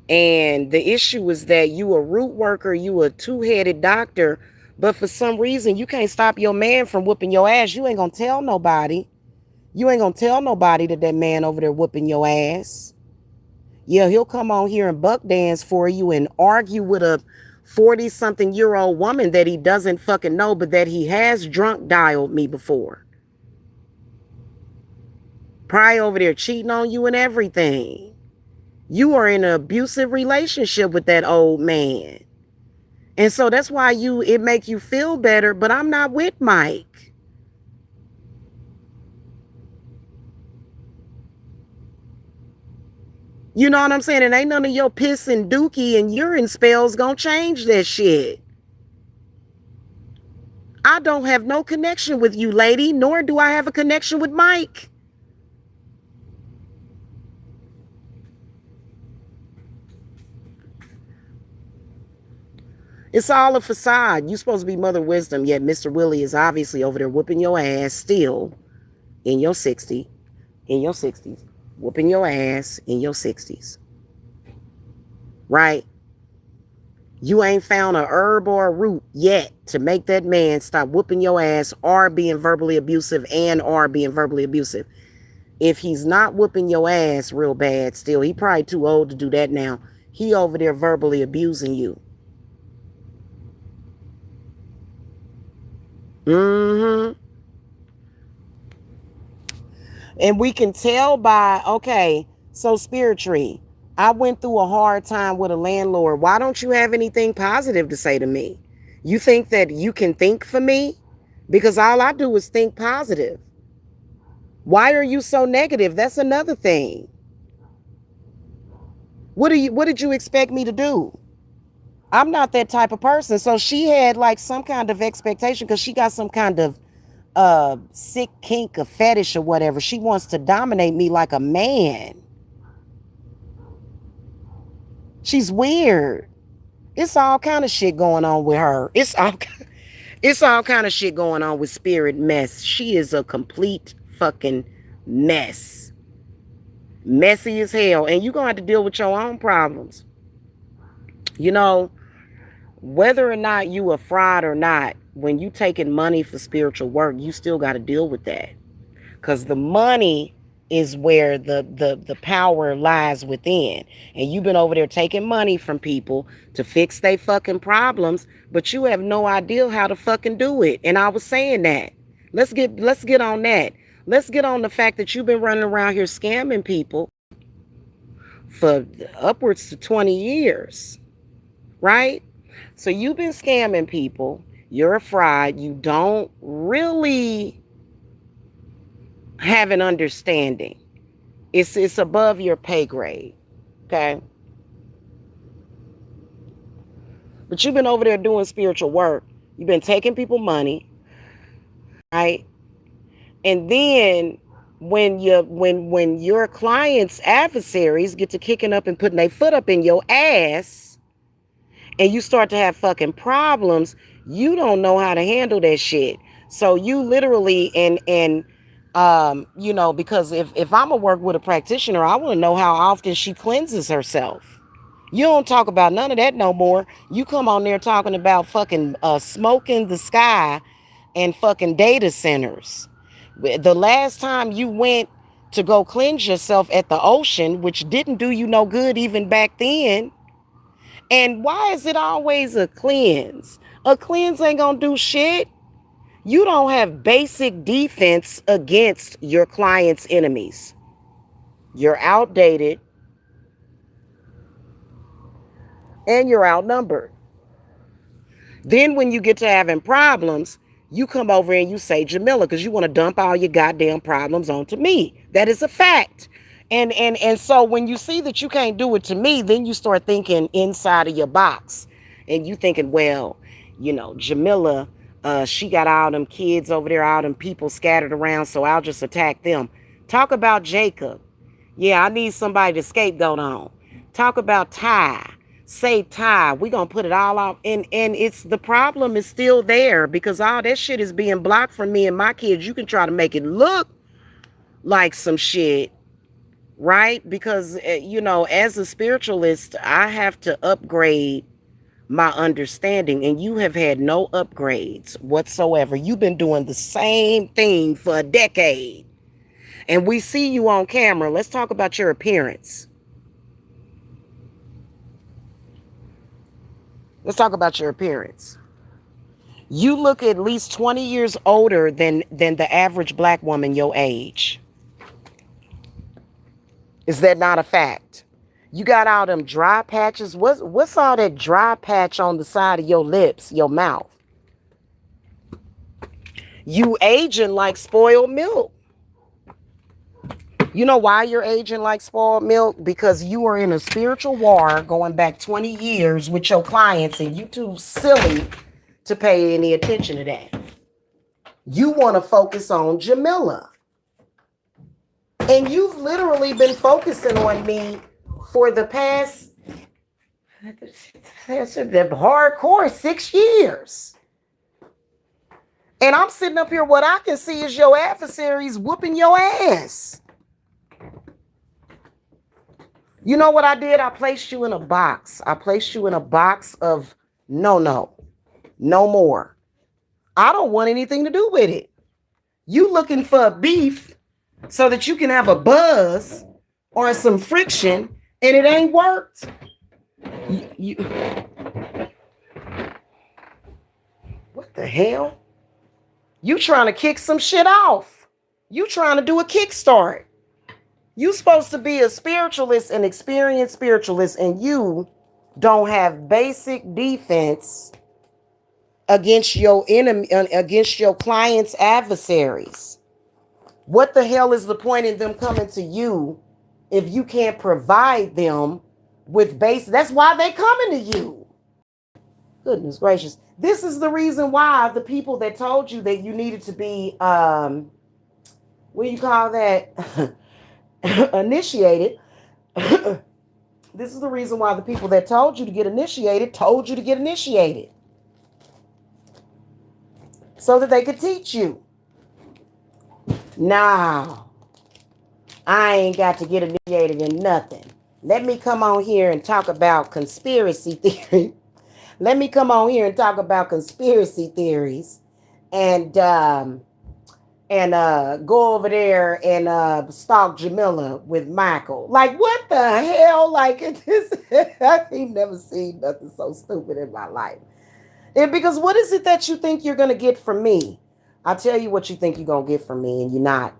And the issue is that you a root worker, you a two-headed doctor, but for some reason you can't stop your man from whooping your ass. You ain't gonna tell nobody. You ain't gonna tell nobody that that man over there whooping your ass. Yeah, he'll come on here and buck dance for you and argue with a 40-something-year-old woman that he doesn't fucking know, but that he has drunk dialed me before. Probably over there cheating on you and everything. You are in an abusive relationship with that old man. And so that's why it make you feel better, but I'm not with Mike. You know what I'm saying? And ain't none of your piss and dookie and urine spells gonna change that shit. I don't have no connection with you, lady, nor do I have a connection with Mike. It's all a facade. You supposed to be Mother Wisdom, yet Mr. Willie is obviously over there whooping your ass still in your 60s. In your 60s. Whooping your ass in your 60s. Right? You ain't found a herb or a root yet to make that man stop whooping your ass or being verbally abusive or being verbally abusive. If he's not whooping your ass real bad still, he probably too old to do that now. He over there verbally abusing you. Mm-hmm. And we can tell by, okay, so Spiritree, I went through a hard time with a landlord. Why don't you have anything positive to say to me? You think that you can think for me? Because all I do is think positive. Why are you so negative? That's another thing. What did you expect me to do? I'm not that type of person. So she had like some kind of expectation because she got some kind of sick kink or fetish or whatever. She wants to dominate me like a man. She's weird. It's all kind of shit going on with her. It's all kind of shit going on with Spirit Mess. She is a complete fucking mess. Messy as hell. And you're going to have to deal with your own problems. You know, whether or not you are fried or not, when you taking money for spiritual work, you still got to deal with that. Because the money is where the power lies within. And you've been over there taking money from people to fix their fucking problems, but you have no idea how to fucking do it. And I was saying that. Let's get on that. Let's get on the fact that you've been running around here scamming people for upwards to 20 years. Right? So you've been scamming people. You're a fraud. You don't really have an understanding. It's above your pay grade. Okay? But you've been over there doing spiritual work. You've been taking people money. Right? And then when your clients' adversaries get to kicking up and putting their foot up in your ass, and you start to have fucking problems, You don't know how to handle that shit. So you literally and because if I'm gonna work with a practitioner, I want to know how often she cleanses herself. You don't talk about none of that no more. You come on there talking about fucking smoke in the sky and fucking data centers. The last time you went to go cleanse yourself at the ocean, which didn't do you no good even back then. And why is it always a cleanse? A cleanse ain't gonna do shit. You don't have basic defense against your client's enemies. You're outdated and you're outnumbered. Then when you get to having problems, you come over and you say Jamila because you want to dump all your goddamn problems onto me. That is a fact. And so when you see that you can't do it to me, then you start thinking inside of your box. And you thinking, well, Jamila, she got all them kids over there, all them people scattered around, so I'll just attack them. Talk about Jacob. Yeah, I need somebody to scapegoat on. Talk about Ty. Say Ty. We gonna put it all off. And it's the problem is still there because all that shit is being blocked from me and my kids. You can try to make it look like some shit, right? Because as a spiritualist, I have to upgrade my understanding, and you have had no upgrades whatsoever. You've been doing the same thing for a decade. And we see you on camera. Let's talk about your appearance. Let's talk about your appearance. You look at least 20 years older than the average black woman your age. Is that not a fact? You got all them dry patches. What's all that dry patch on the side of your lips, your mouth? You aging like spoiled milk. You know why you're aging like spoiled milk? Because you are in a spiritual war going back 20 years with your clients and you too silly to pay any attention to that. You want to focus on Jamila. And you've literally been focusing on me for the past the hardcore 6 years. And I'm sitting up here, what I can see is your adversaries whooping your ass. You know what I did? I placed you in a box. I placed you in a box of no more. I don't want anything to do with it. You looking for a beef so that you can have a buzz or some friction, and it ain't worked. What the hell? You trying to kick some shit off. You trying to do a kickstart. You supposed to be a spiritualist, an experienced spiritualist, and you don't have basic defense against your enemy, against your client's adversaries. What the hell is the point in them coming to you if you can't provide them with base? That's why they coming to you. Goodness gracious. This is the reason why the people that told you that you needed to be, what do you call that? Initiated. This is the reason why the people that told you to get initiated told you to get initiated. So that they could teach you. Now, I ain't got to get initiated in nothing. Let me come on here and talk about conspiracy theory. Let me come on here and talk about conspiracy theories and go over there and stalk Jamila with Michael. Like, what the hell? Like, this, I ain't never seen nothing so stupid in my life. And because what is it that you think you're going to get from me? I'll tell you what you think you're going to get from me, and you're not.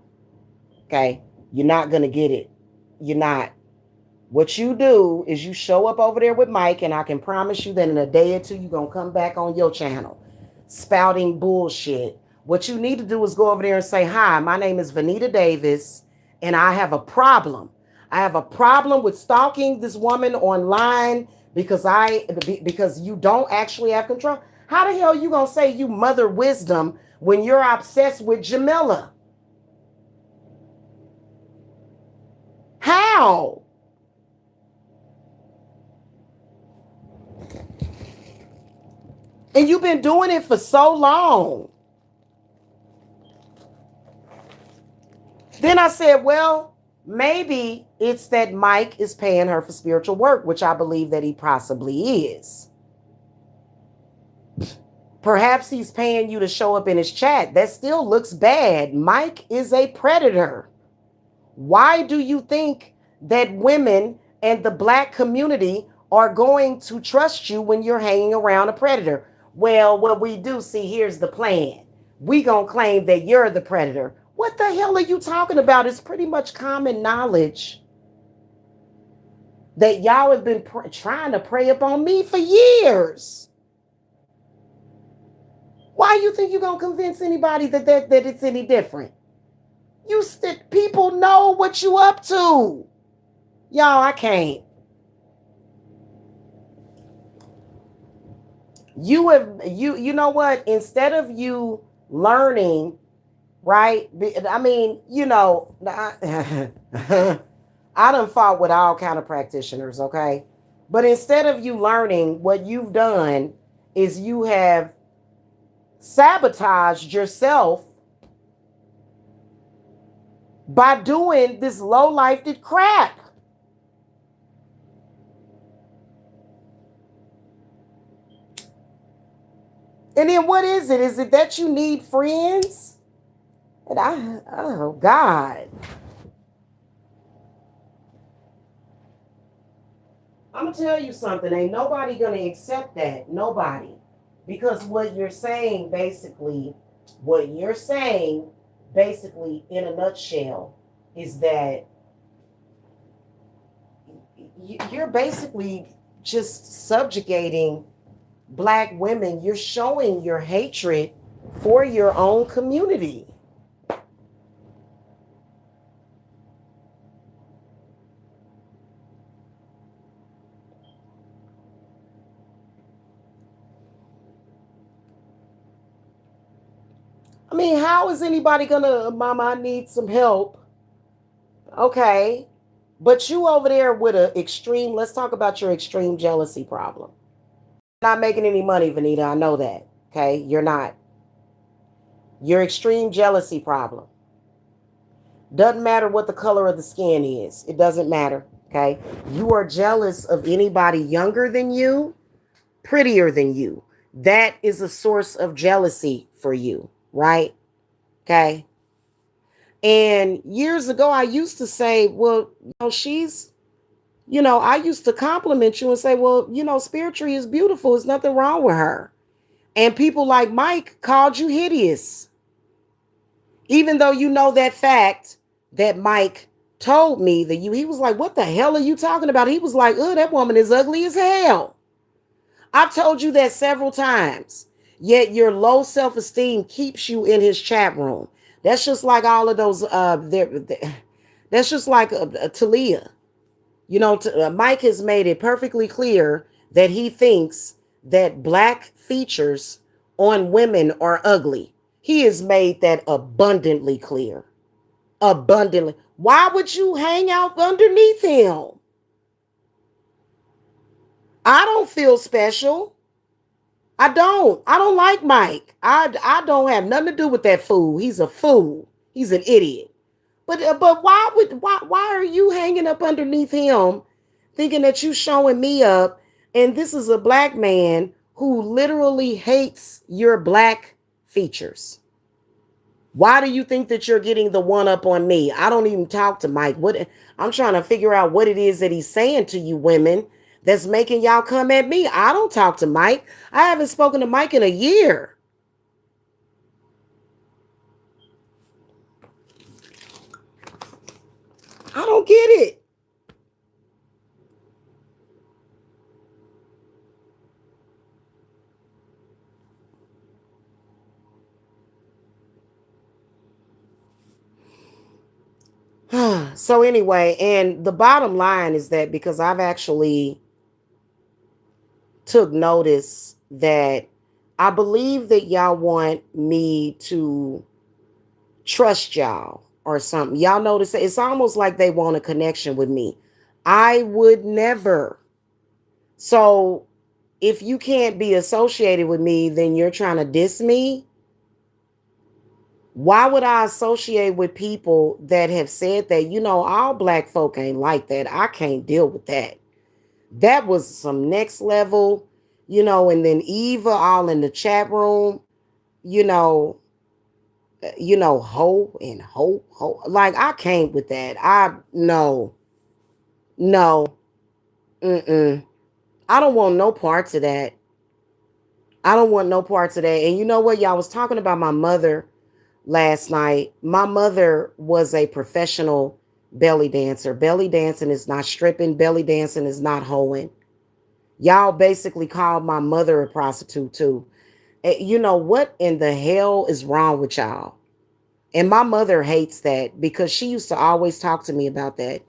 Okay? You're not going to get it. You're not. What you do is you show up over there with Mike, and I can promise you that in a day or two, you're going to come back on your channel spouting bullshit. What you need to do is go over there and say, hi, my name is Vanita Davis, and I have a problem. I have a problem with stalking this woman online because you don't actually have control. How the hell you going to say you mother wisdom when you're obsessed with Jamila? How? And you've been doing it for so long. Then I said, well, maybe it's that Mike is paying her for spiritual work, which I believe that he possibly is. Perhaps he's paying you to show up in his chat. That still looks bad. Mike is a predator. Why do you think that women and the black community are going to trust you when you're hanging around a predator? Well, what we do see, here's the plan. We gonna claim that you're the predator. What the hell are you talking about? It's pretty much common knowledge that y'all have been trying to prey upon me for years. Why you think you're gonna convince anybody that it's any different? People know what you up to. Y'all, I can't. You know what? Instead of you learning, right? I mean, I done fought with all kind of practitioners, okay? But instead of you learning, what you've done is you have sabotaged yourself by doing this low-lifed crap. And then what is it? Is it that you need friends? And oh God. I'm gonna tell you something. Ain't nobody gonna accept that. Nobody. Because what you're saying, basically, in a nutshell, is that you're basically just subjugating black women. You're showing your hatred for your own community. I mean, how is anybody gonna, Mama, I need some help? Okay. But you over there with a extreme, let's talk about your extreme jealousy problem. Not making any money, Vanita. I know that. Okay. You're not. Your extreme jealousy problem. Doesn't matter what the color of the skin is. It doesn't matter. Okay. You are jealous of anybody younger than you, prettier than you. That is a source of jealousy for you, right? Okay. And years ago, I used to say, well, I used to compliment you and say, well, Spiritree is beautiful. There's nothing wrong with her. And people like Mike called you hideous. Even though you know that fact that Mike told me that he was like, what the hell are you talking about? He was like, oh, that woman is ugly as hell. I've told you that several times. Yet your low self-esteem keeps you in his chat room. That's just like all of those. That's just like Talia. Mike has made it perfectly clear that he thinks that black features on women are ugly. He has made that abundantly clear. Abundantly. Why would you hang out underneath him? I don't feel special. I don't. I don't like Mike. I don't have nothing to do with that fool. He's a fool. He's an idiot. But why are you hanging up underneath him, thinking that you showing me up? And this is a black man who literally hates your black features. Why do you think that you're getting the one up on me? I don't even talk to Mike. I'm trying to figure out what it is that he's saying to you women that's making y'all come at me. I don't talk to Mike. I haven't spoken to Mike in a year. I don't get it. So anyway, and the bottom line is that because I've actually took notice that I believe that y'all want me to trust y'all or something. Y'all notice that it's almost like they want a connection with me. I would never. So if you can't be associated with me, then you're trying to diss me. Why would I associate with people that have said that, all black folk ain't like that? I can't deal with that. That was some next level, and then Eva all in the chat room, you know, ho and ho. Like, I can't with that. No, no, mm-mm. I don't want no parts of that. I don't want no parts of that. And you know what? Y'all was talking about my mother last night. My mother was a professional belly dancer. Belly dancing is not stripping, belly dancing is not hoeing. Y'all basically called my mother a prostitute too. You know what in the hell is wrong with y'all? And my mother hates that because she used to always talk to me about that.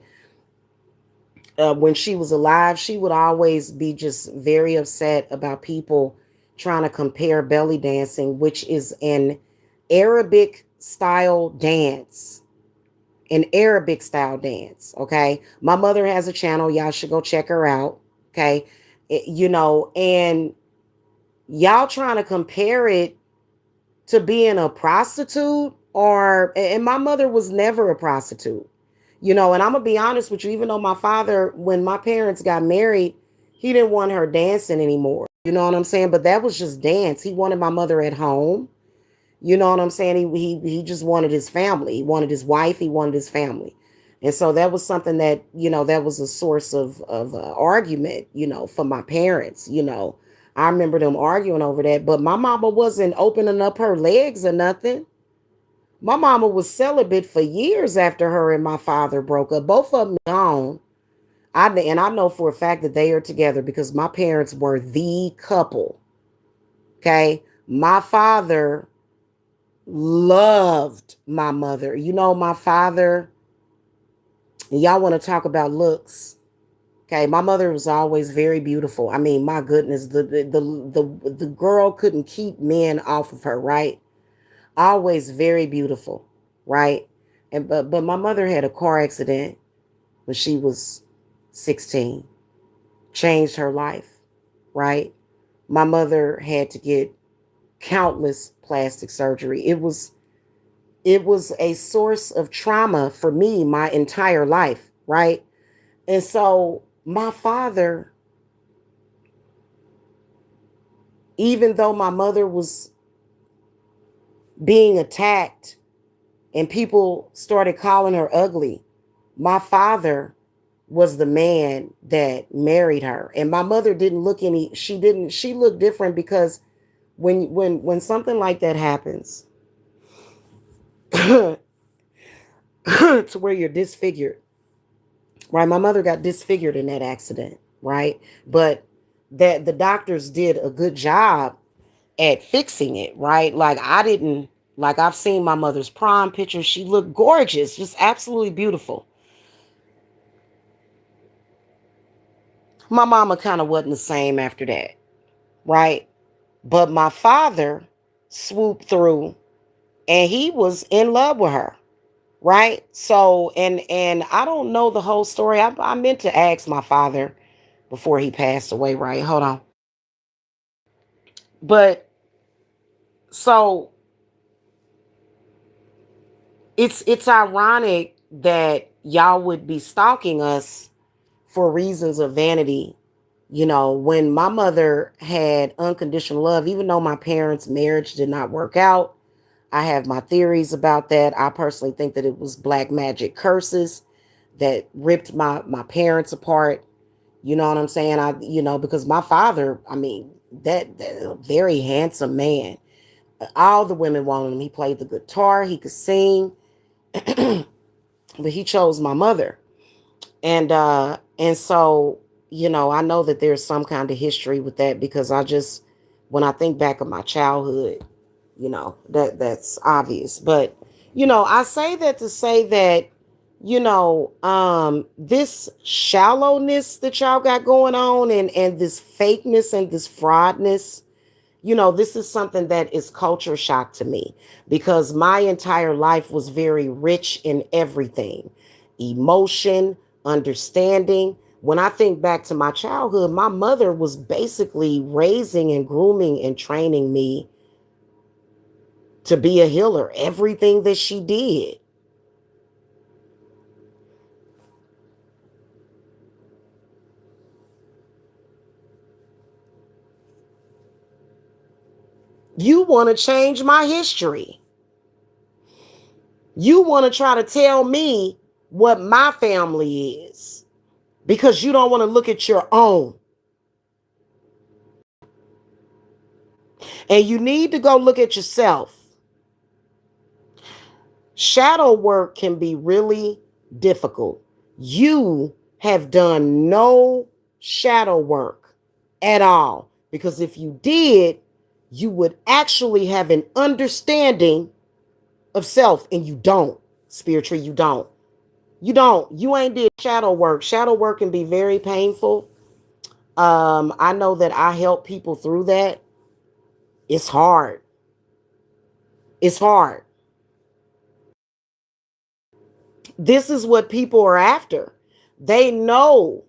When she was alive, she would always be just very upset about people trying to compare belly dancing, which is an Arabic style dance. An Arabic style dance. Okay. My mother has a channel. Y'all should go check her out. Okay. And y'all trying to compare it to being a prostitute, and my mother was never a prostitute. And I'm gonna be honest with you, even though my father, when my parents got married, he didn't want her dancing anymore. You know what I'm saying? But that was just dance. He wanted my mother at home. You know what I'm saying? He just wanted his family. He wanted his wife. He wanted his family. And so that was something that, that was a source of argument, for my parents. I remember them arguing over that. But my mama wasn't opening up her legs or nothing. My mama was celibate for years after her and my father broke up. Both of them gone. And I know for a fact that they are together because my parents were the couple. Okay. My father loved my mother. My father, y'all want to talk about looks. Okay, my mother was always very beautiful. I mean, my goodness, the girl couldn't keep men off of her, right? Always very beautiful, right? But my mother had a car accident when she was 16, changed her life, right? My mother had to get countless plastic surgery. It was a source of trauma for me my entire life, right? And so my father, even though my mother was being attacked and people started calling her ugly, my father was the man that married her. And my mother didn't look any, she looked different because when something like that happens, to where you're disfigured, right? My mother got disfigured in that accident, right? But that the doctors did a good job at fixing it, right? Like I've seen my mother's prom picture. She looked gorgeous, just absolutely beautiful. My mama kind of wasn't the same after that, right? But my father swooped through and he was in love with her, right? So, and I don't know the whole story. I meant to ask my father before he passed away, right? Hold on. But so it's ironic that y'all would be stalking us for reasons of vanity. When my mother had unconditional love, even though my parents' marriage did not work out, I have my theories about that. I personally think that it was black magic curses that ripped my parents apart. You know what I'm saying? Because my father, I mean, that a very handsome man. All the women wanted him. He played the guitar, he could sing, but he chose my mother. And so, I know that there's some kind of history with that because when I think back of my childhood, that's obvious. But I say that to say that this shallowness that y'all got going on, and this fakeness and this fraudness, this is something that is culture shock to me because my entire life was very rich in everything: emotion, understanding. When I think back to my childhood, my mother was basically raising and grooming and training me to be a healer. Everything that she did. You want to change my history. You want to try to tell me what my family is because you don't want to look at your own. And you need to go look at yourself. Shadow work can be really difficult. You have done no shadow work at all because if you did, you would actually have an understanding of self, and you don't. Spiritually, you don't. You don't. You ain't did shadow work. Shadow work can be very painful. I know that I help people through that. It's hard. It's hard. This is what people are after. They know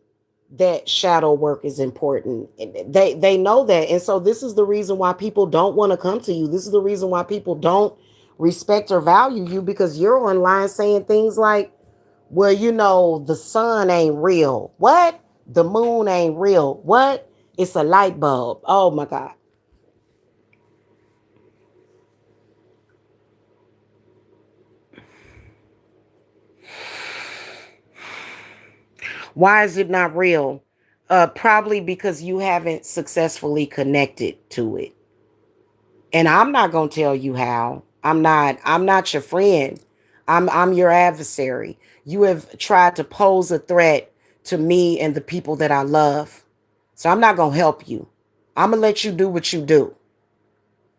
that shadow work is important. They know that. And so this is the reason why people don't want to come to you. This is the reason why people don't respect or value you because you're online saying things like, well, the sun ain't real. What? The moon ain't real. What? It's a light bulb. Oh my God. Why is it not real? Probably because you haven't successfully connected to it. And I'm not going to tell you how. I'm not your friend. I'm your adversary. You have tried to pose a threat to me and the people that I love. So I'm not going to help you. I'm going to let you do what you do.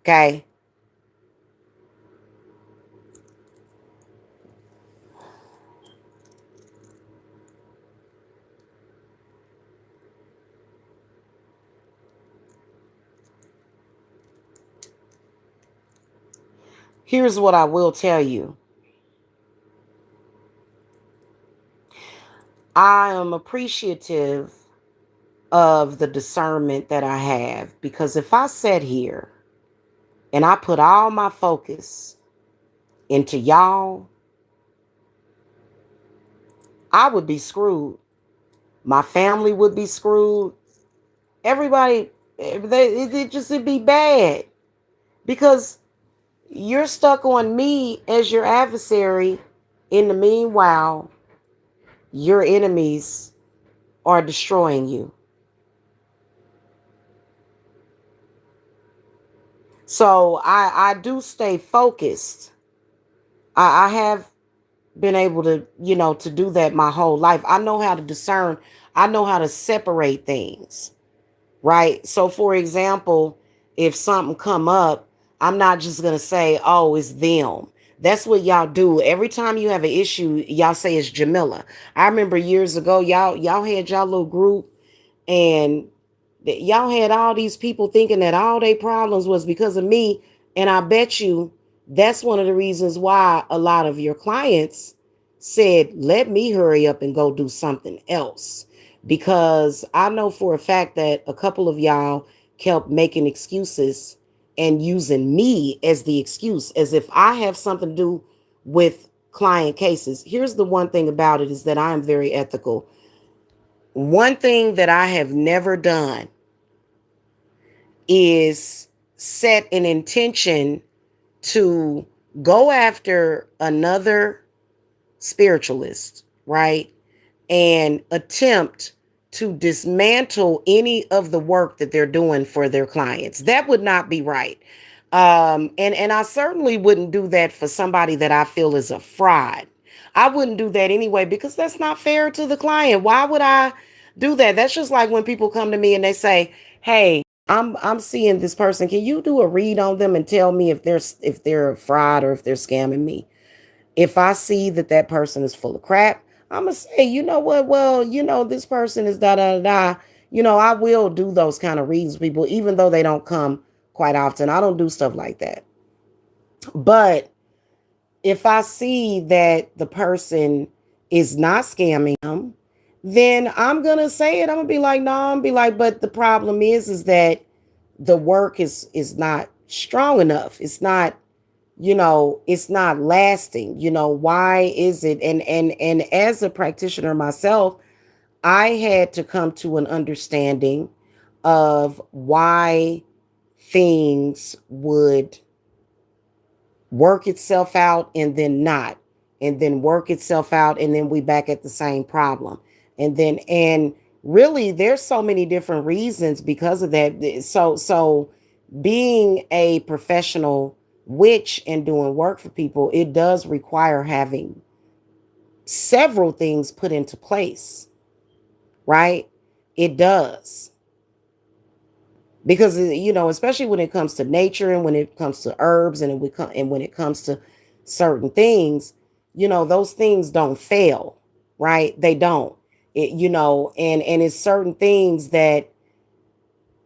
Okay? Here's what I will tell you. I am appreciative of the discernment that I have because if I sat here and I put all my focus into y'all, I would be screwed. My family would be screwed. Everybody, it'd be bad because you're stuck on me as your adversary. In the meanwhile, your enemies are destroying you. So I do stay focused. I have been able to, to do that my whole life. I know how to discern. I know how to separate things, right? So for example, if something come up, I'm not just going to say, "Oh, it's them." That's what y'all do. Every time you have an issue, y'all say it's Jamila. I remember years ago, y'all had y'all little group and y'all had all these people thinking that all their problems was because of me. And I bet you that's one of the reasons why a lot of your clients said, let me hurry up and go do something else. Because I know for a fact that a couple of y'all kept making excuses and using me as the excuse, as if I have something to do with client cases. Here's the one thing about it is that I am very ethical. One thing that I have never done is set an intention to go after another spiritualist, right? And attempt to dismantle any of the work that they're doing for their clients. That would not be right. And I certainly wouldn't do that for somebody that I feel is a fraud. I wouldn't do that anyway because that's not fair to the client. Why would I do that? That's just like when people come to me and they say, "Hey, I'm seeing this person. Can you do a read on them and tell me if they're a fraud or if they're scamming me?" If I see that that person is full of crap, I'm gonna say, you know what? Well, this person is da da da. I will do those kind of reads with people, even though they don't come quite often. I don't do stuff like that. But if I see that the person is not scamming them, then I'm gonna say it. I'm gonna be like, no, I'm gonna be like, but the problem is that the work is not strong enough. It's not, it's not lasting. Why is it? And as a practitioner myself, I had to come to an understanding of why things would work itself out and then not, and then work itself out and then we back at the same problem. And really there's so many different reasons because of that. So being a professional witch and doing work for people, it does require having several things put into place, right? It does. Because especially when it comes to nature and when it comes to herbs and when it comes to certain things, those things don't fail, right? They don't. And it's certain things that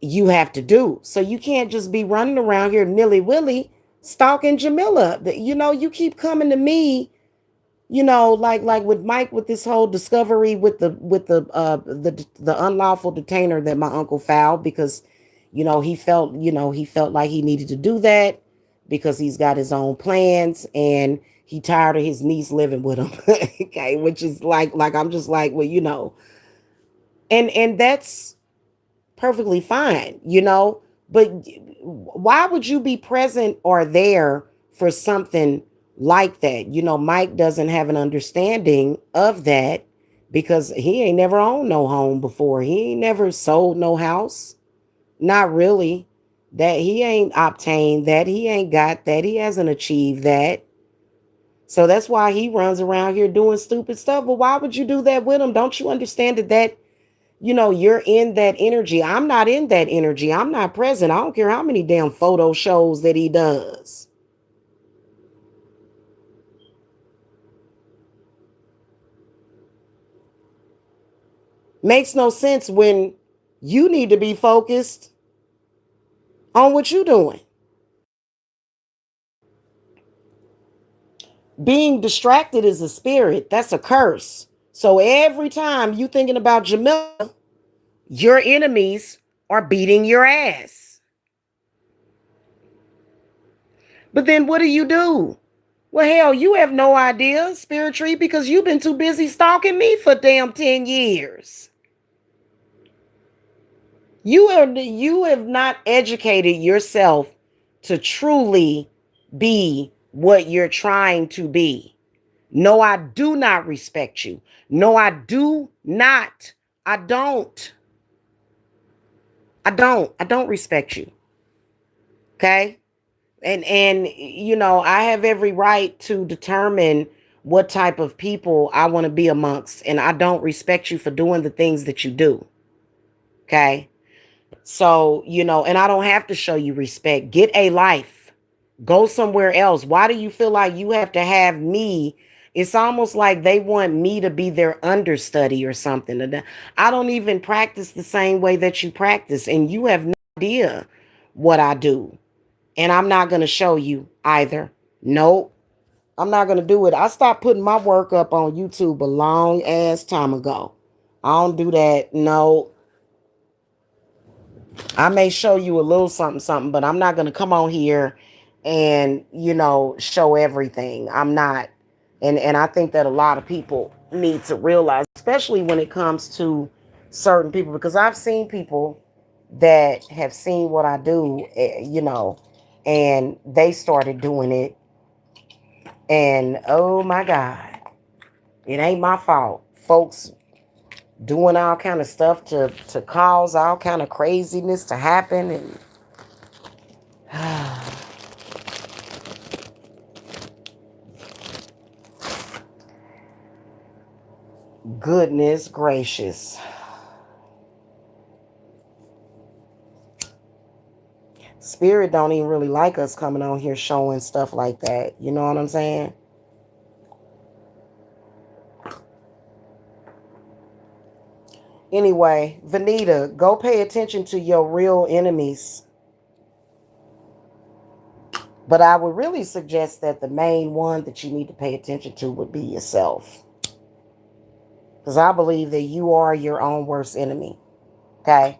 you have to do. So you can't just be running around here nilly-willy stalking Jamila. You keep coming to me, like with Mike, with this whole discovery with the unlawful detainer that my uncle filed, because he felt like he needed to do that because he's got his own plans and he tired of his niece living with him. Okay, which is like I'm just like, well, and that's perfectly fine, but why would you be present or there for something like that? Mike doesn't have an understanding of that because he ain't never owned no home before. He ain't never sold no house. Not really. That he ain't obtained that. He ain't got that. He hasn't achieved that. So that's why he runs around here doing stupid stuff. Well, why would you do that with him? Don't you understand that you're in that energy? I'm not in that energy. I'm not present. I don't care how many damn photo shows that he does. Makes no sense when you need to be focused on what you're doing. Being distracted is a spirit. That's a curse. So every time you thinking about Jamila, your enemies are beating your ass. But then what do? Well, hell, you have no idea, Spiritree, because you've been too busy stalking me for damn 10 years. You have not educated yourself to truly be what you're trying to be. No, I do not respect you. No, I do not. I don't. I don't respect you. Okay? And I have every right to determine what type of people I want to be amongst, and I don't respect you for doing the things that you do. Okay? So, and I don't have to show you respect. Get a life. Go somewhere else. Why do you feel like you have to have me? It's almost like they want me to be their understudy or something. And I don't even practice the same way that you practice, and you have no idea what I do. And I'm not going to show you either. Nope. I'm not going to do it. I stopped putting my work up on YouTube a long ass time ago. I don't do that. No. I may show you a little something, something, but I'm not going to come on here and, show everything. I'm not. And I think that a lot of people need to realize, especially when it comes to certain people, because I've seen people that have seen what I do, and they started doing it. And oh my God, it ain't my fault. Folks doing all kind of stuff to cause all kind of craziness to happen. And goodness gracious. Spirit don't even really like us coming on here showing stuff like that. You know what I'm saying? Anyway, Vanita, go pay attention to your real enemies. But I would really suggest that the main one that you need to pay attention to would be yourself. Because I believe that you are your own worst enemy. Okay?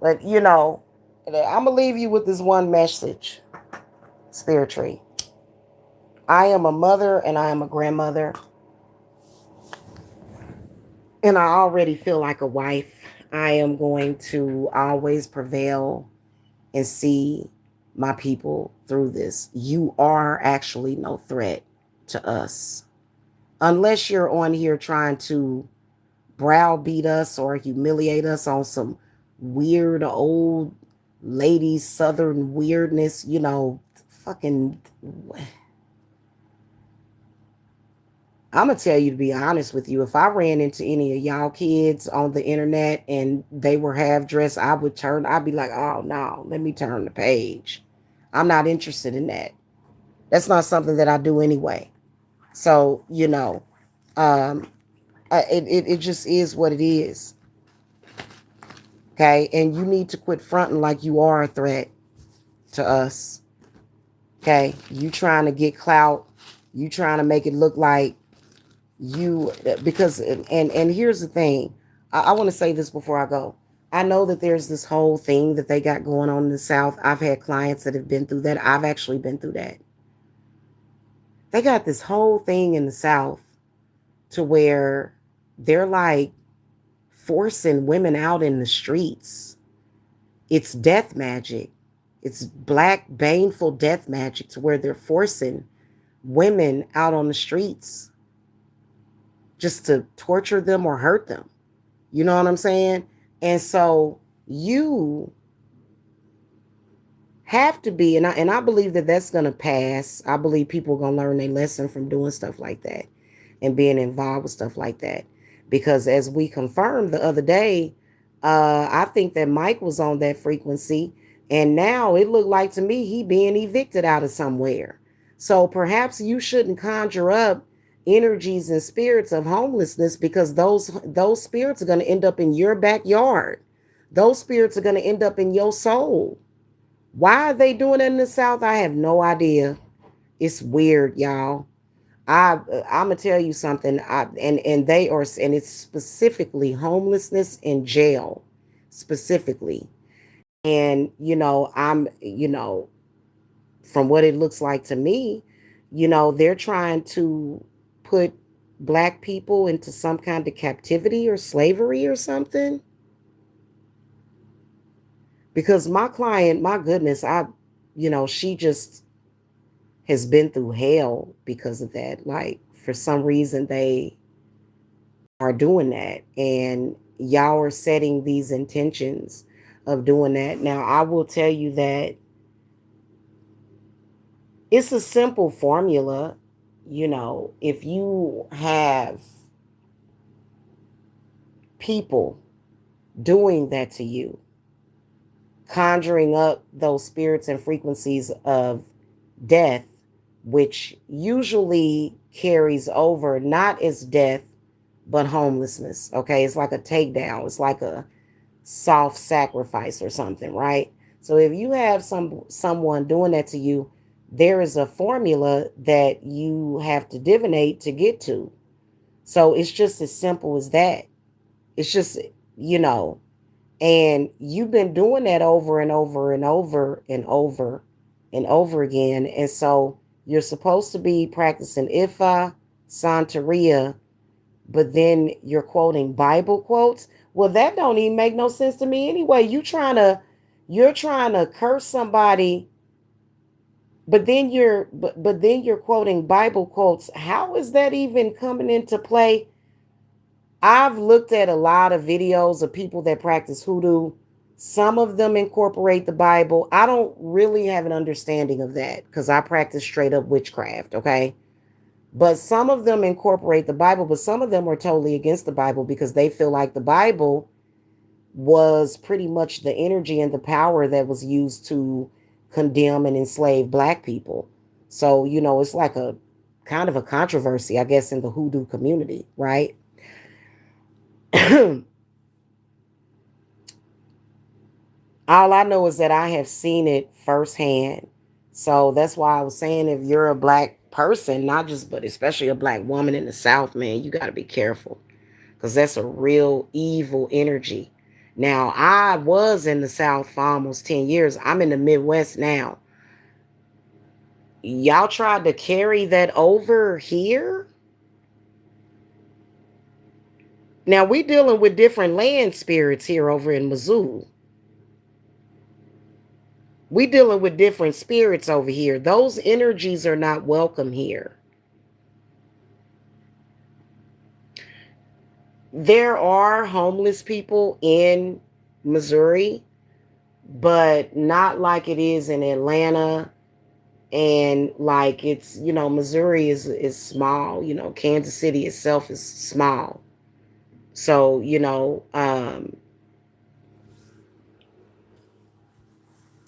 But, I'm going to leave you with this one message, Spiritree. I am a mother and I am a grandmother, and I already feel like a wife. I am going to always prevail and see my people through this. You are actually no threat to us. Unless you're on here trying to browbeat us or humiliate us on some weird old lady southern weirdness, fucking. I'm gonna tell you, to be honest with you, if I ran into any of y'all kids on the internet and they were half dressed, I'd be like, oh no, let me turn the page. I'm not interested in that. That's not something that I do anyway. So, um, it just is what it is. Okay. And you need to quit fronting like you are a threat to us. Okay. You trying to get clout. You trying to make it look like you, because, and here's the thing. I want to say this before I go. I know that there's this whole thing that they got going on in the South. I've had clients that have been through that. I've actually been through that. They got this whole thing in the South to where they're like forcing women out in the streets. It's death magic. It's black, baneful death magic to where they're forcing women out on the streets just to torture them or hurt them. You know what I'm saying? And so you have to be, and I believe that that's going to pass. I believe people are going to learn their lesson from doing stuff like that and being involved with stuff like that. Because as we confirmed the other day, I think that Mike was on that frequency, and now it looked like to me he being evicted out of somewhere. So perhaps you shouldn't conjure up energies and spirits of homelessness, because those spirits are going to end up in your backyard. Those spirits are going to end up in your soul. Why are they doing it in the South? I have no idea. It's weird, y'all. I'm gonna tell you something. And they are, and it's specifically homelessness in jail, specifically. And from what it looks like to me, they're trying to put black people into some kind of captivity or slavery or something. Because my client, my goodness, she just has been through hell because of that. Like, for some reason, they are doing that. And y'all are setting these intentions of doing that. Now, I will tell you that it's a simple formula. If you have people doing that to you, conjuring up those spirits and frequencies of death, which usually carries over not as death, but homelessness. Okay. It's like a takedown, it's like a soft sacrifice or something, right? So if you have someone doing that to you, there is a formula that you have to divinate to get to. So it's just as simple as that. It's just, you know, and you've been doing that over and over and over and over and over again. And so you're supposed to be practicing Ifa, Santeria, but then you're quoting Bible quotes. Well, that don't even make no sense to me anyway. You're trying to curse somebody, but then you're quoting Bible quotes. How is that even coming into play? I've looked at a lot of videos of people that practice hoodoo. Some of them incorporate the Bible. I don't really have an understanding of that because I practice straight up witchcraft, okay? But some of them incorporate the Bible, but some of them are totally against the Bible because they feel like the Bible was pretty much the energy and the power that was used to condemn and enslave black people. So, it's like a kind of a controversy, I guess, in the hoodoo community, right? All I know is that I have seen it firsthand. So that's why I was saying, if you're a black person, not just, but especially a black woman in the South, man, you got to be careful. because that's a real evil energy. Now, I was in the South for almost 10 years. I'm in the Midwest now. Y'all tried to carry that over here? Now, we dealing with different land spirits here over in Missouri. We dealing with different spirits over here. Those energies are not welcome here. There are homeless people in Missouri, but not like it is in Atlanta, and like it's, Missouri is small. Kansas City itself is small. So,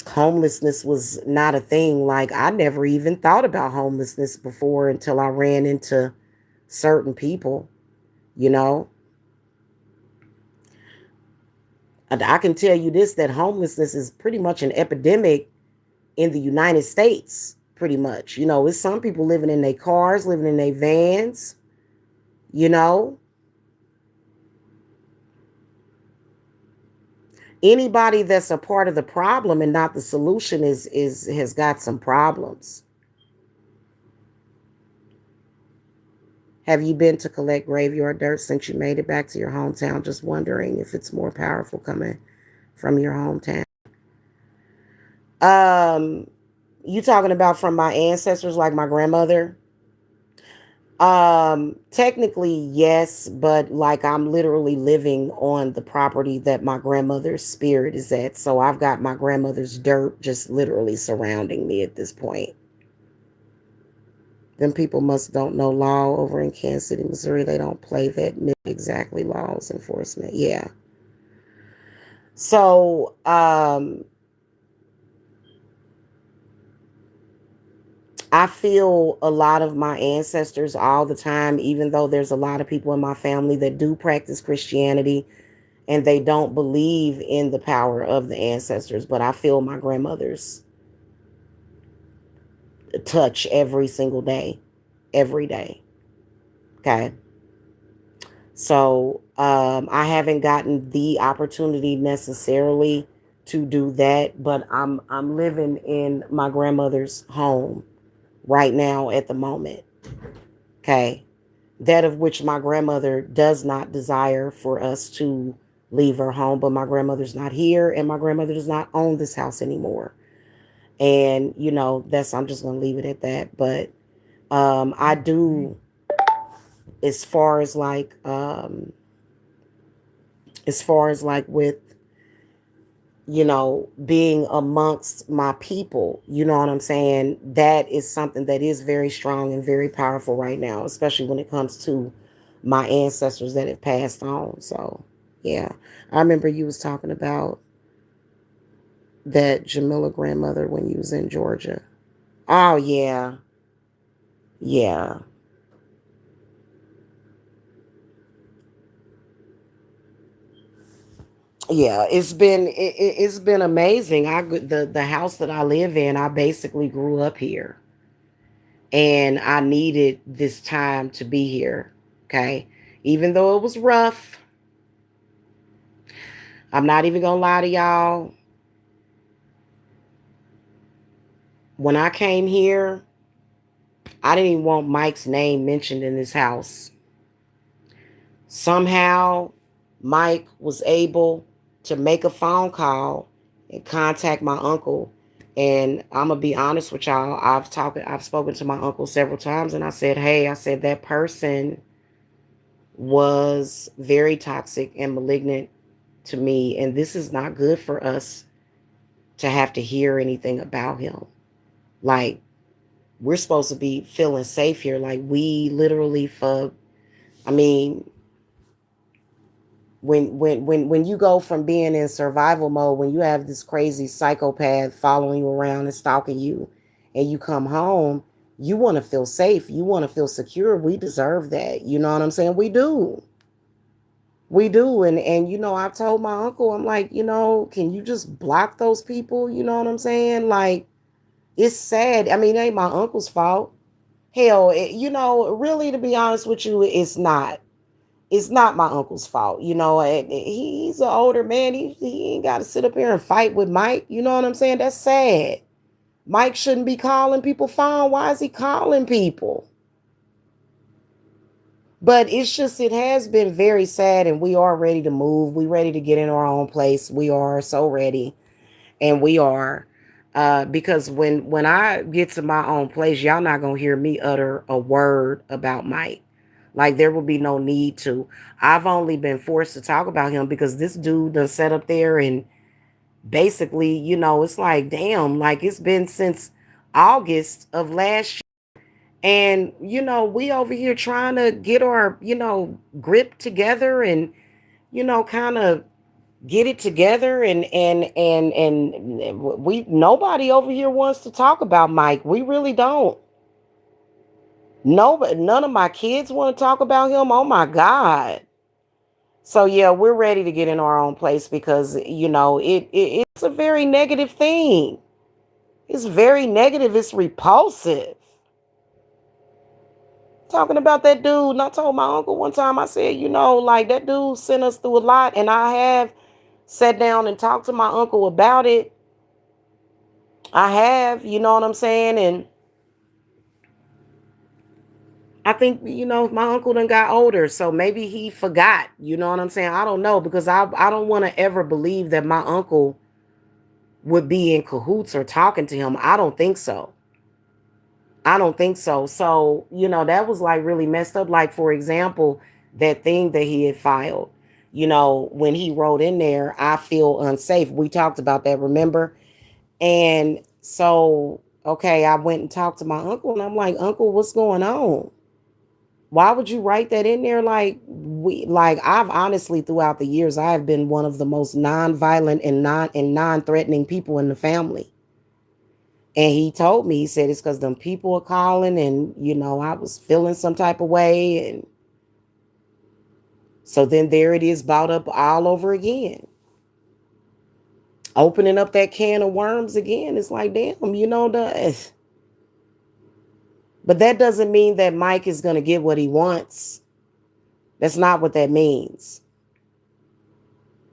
homelessness was not a thing. Like, I never even thought about homelessness before until I ran into certain people, you know. And I can tell you this, that homelessness is pretty much an epidemic in the United States, pretty much. It's some people living in their cars, living in their vans, you know. Anybody that's a part of the problem and not the solution is has got some problems. Have you been to collect graveyard dirt since you made it back to your hometown? Just wondering if it's more powerful coming from your hometown. Um, you talking about from my ancestors, like my grandmother? Technically, yes, but like I'm literally living on the property that my grandmother's spirit is at. So I've got my grandmother's dirt just literally surrounding me at this point. Them people must don't know law over in Kansas City, Missouri. They don't play that exactly laws enforcement. Yeah. So, I feel a lot of my ancestors all the time, even though there's a lot of people in my family that do practice Christianity and they don't believe in the power of the ancestors. But I feel my grandmother's touch every single day, every day. Okay. So I haven't gotten the opportunity necessarily to do that, but I'm living in my grandmother's home right now at the moment. Okay. That of which my grandmother does not desire for us to leave her home, but my grandmother's not here and my grandmother does not own this house anymore. And that's, I'm just gonna leave it at that. But I do, as far as like with being amongst my people, you know what I'm saying? That is something that is very strong and very powerful right now, especially when it comes to my ancestors that have passed on. So, yeah. I remember you was talking about that Jamila grandmother when you was in Georgia. Oh, yeah. Yeah. Yeah, it's been amazing. The house that I live in, I basically grew up here. And I needed this time to be here. Okay. Even though it was rough, I'm not even going to lie to y'all. When I came here, I didn't even want Mike's name mentioned in this house. Somehow, Mike was able to make a phone call and contact my uncle. And I'm gonna be honest with y'all. I've spoken to my uncle several times, and I said, "Hey, I said that person was very toxic and malignant to me, and this is not good for us to have to hear anything about him. Like, we're supposed to be feeling safe here. Like, we literally for I mean, when you go from being in survival mode, when you have this crazy psychopath following you around and stalking you, and you come home, you want to feel safe, you want to feel secure. We deserve that. You know what I'm saying? We do. We do. And I've told my uncle, I'm like, can you just block those people? You know what I'm saying? Like, it's sad. I mean, it ain't my uncle's fault. Hell, really, to be honest with you, it's not. It's not my uncle's fault. He's an older man. He ain't got to sit up here and fight with Mike. You know what I'm saying? That's sad. Mike shouldn't be calling people phone. Why is he calling people? But it's just, it has been very sad, and we are ready to move. We ready to get in our own place. We are so ready, and we are. Because when I get to my own place, y'all not gonna hear me utter a word about Mike. Like, there will be no need to. I've only been forced to talk about him because this dude done sat up there and basically, it's like, damn, like it's been since August of last year. And, we over here trying to get our, grip together and, kind of get it together, and we, nobody over here wants to talk about Mike. We really don't. Nobody, none of my kids want to talk about him. Oh my God. So yeah, we're ready to get in our own place because it's a very negative thing. It's very negative. It's repulsive. Talking about that dude, and I told my uncle one time, I said, like, that dude sent us through a lot, and I have sat down and talked to my uncle about it. I have, you know what I'm saying? And I think, my uncle done got older, so maybe he forgot, you know what I'm saying? I don't know, because I don't want to ever believe that my uncle would be in cahoots or talking to him. I don't think so. I don't think so. So, that was like really messed up. Like, for example, that thing that he had filed, when he wrote in there, I feel unsafe. We talked about that, remember? And so, okay, I went and talked to my uncle, and I'm like, Uncle, what's going on? Why would you write that in there? Like I've honestly, throughout the years, I have been one of the most non-violent and non-threatening people in the family. And he told me, he said it's because them people are calling, and I was feeling some type of way. And so then there it is, brought up all over again. Opening up that can of worms again. It's like, damn, but that doesn't mean that Mike is going to get what he wants. That's not what that means.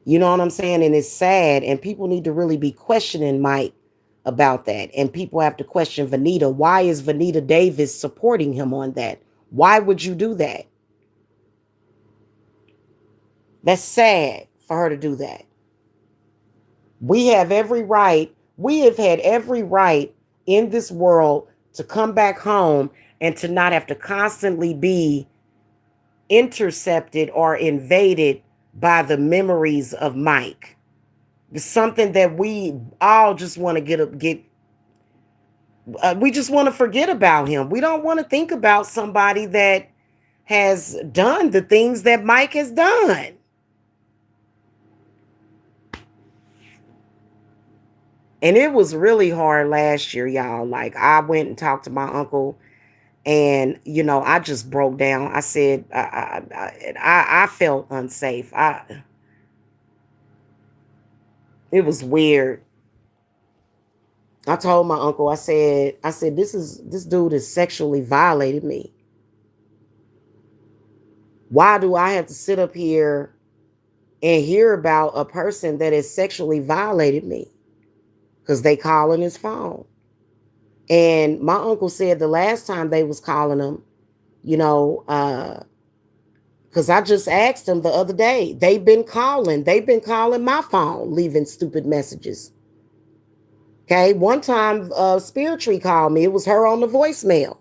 You know what I'm saying? And it's sad. And people need to really be questioning Mike about that. And people have to question Vanita. Why is Vanita Davis supporting him on that? Why would you do that? That's sad for her to do that. We have every right. We have had every right in this world to come back home and to not have to constantly be intercepted or invaded by the memories of Mike. It's something that we all just want to we just want to forget about him. We don't want to think about somebody that has done the things that Mike has done. And it was really hard last year, y'all. Like, I went and talked to my uncle, and I just broke down. I said I felt unsafe. It was weird. I told my uncle, I said this dude has sexually violated me. Why do I have to sit up here and hear about a person that has sexually violated me? Because they calling his phone. And my uncle said the last time they was calling him, because I just asked him the other day, they've been calling my phone, leaving stupid messages. Okay, one time Spiritree called me. It was her on the voicemail.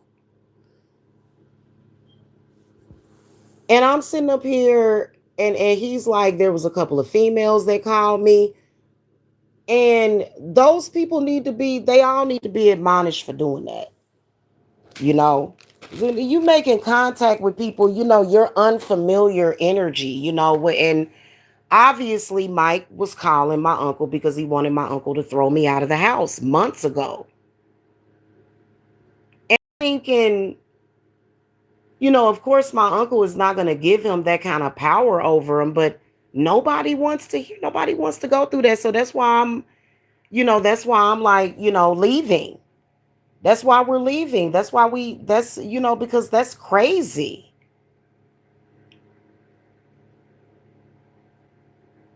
And I'm sitting up here, and he's like, there was a couple of females that called me. And those people they all need to be admonished for doing that. When you making contact with people, your unfamiliar energy, and obviously Mike was calling my uncle because he wanted my uncle to throw me out of the house months ago. And thinking, of course my uncle is not going to give him that kind of power over him, but nobody wants to go through that. So that's why I'm like, leaving. That's why we're leaving. Because that's crazy.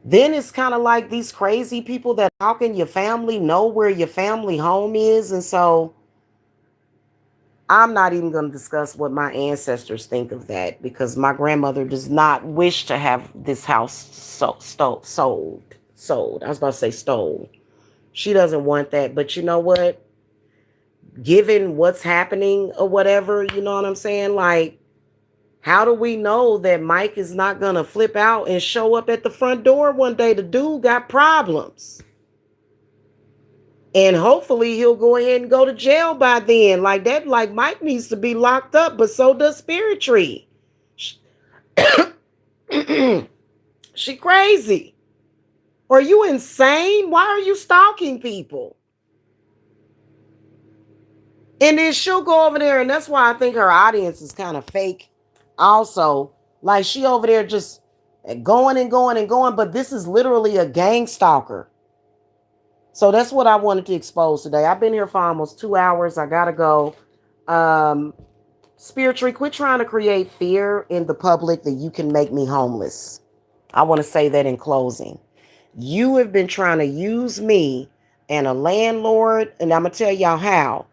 Then it's kind of like these crazy people that how can your family know where your family home is? And so I'm not even going to discuss what my ancestors think of that because my grandmother does not wish to have this house sold. Sold. I was about to say stole. She doesn't want that. But you know what? Given what's happening or whatever, you know what I'm saying? Like, how do we know that Mike is not going to flip out and show up at the front door one day? The dude got problems. And hopefully he'll go ahead and go to jail by then. Like that, like Mike needs to be locked up, but so does Spiritree. She crazy. Are you insane? Why are you stalking people? And then she'll go over there, and that's why I think her audience is kind of fake. Also, like she over there just going and going and going, but this is literally a gang stalker. So that's what I wanted to expose today. I've been here for almost 2 hours. I gotta go. Um, Spiritree, quit trying to create fear in the public that you can make me homeless. I want to say that in closing. You have been trying to use me and a landlord, and I'm going to tell y'all how.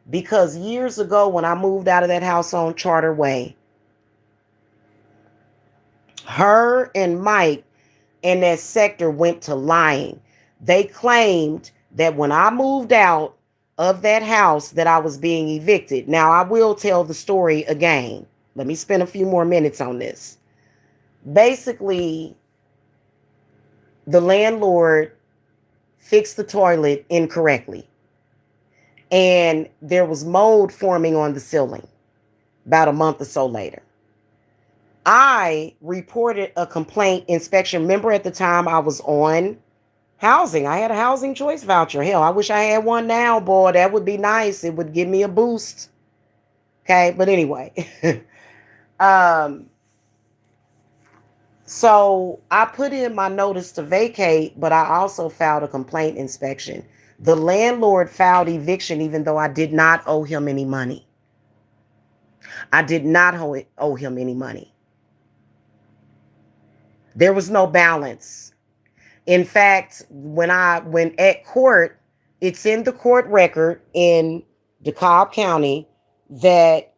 Because years ago, when I moved out of that house on Charter Way, her and Mike in that sector went to lying. They claimed that when I moved out of that house that I was being evicted. Now, I will tell the story again. Let me spend a few more minutes on this. Basically, the landlord fixed the toilet incorrectly, and there was mold forming on the ceiling about a month or so later. I reported a complaint inspection. Remember at the time I was on housing. I had a housing choice voucher. Hell, I wish I had one now, boy. That would be nice. It would give me a boost. Okay, but anyway. um So I put in my notice to vacate, but I also filed a complaint inspection. The landlord filed eviction even though I did not owe him any money. I did not owe him any money. There was no balance. In fact, when at court, it's in the court record in DeKalb County that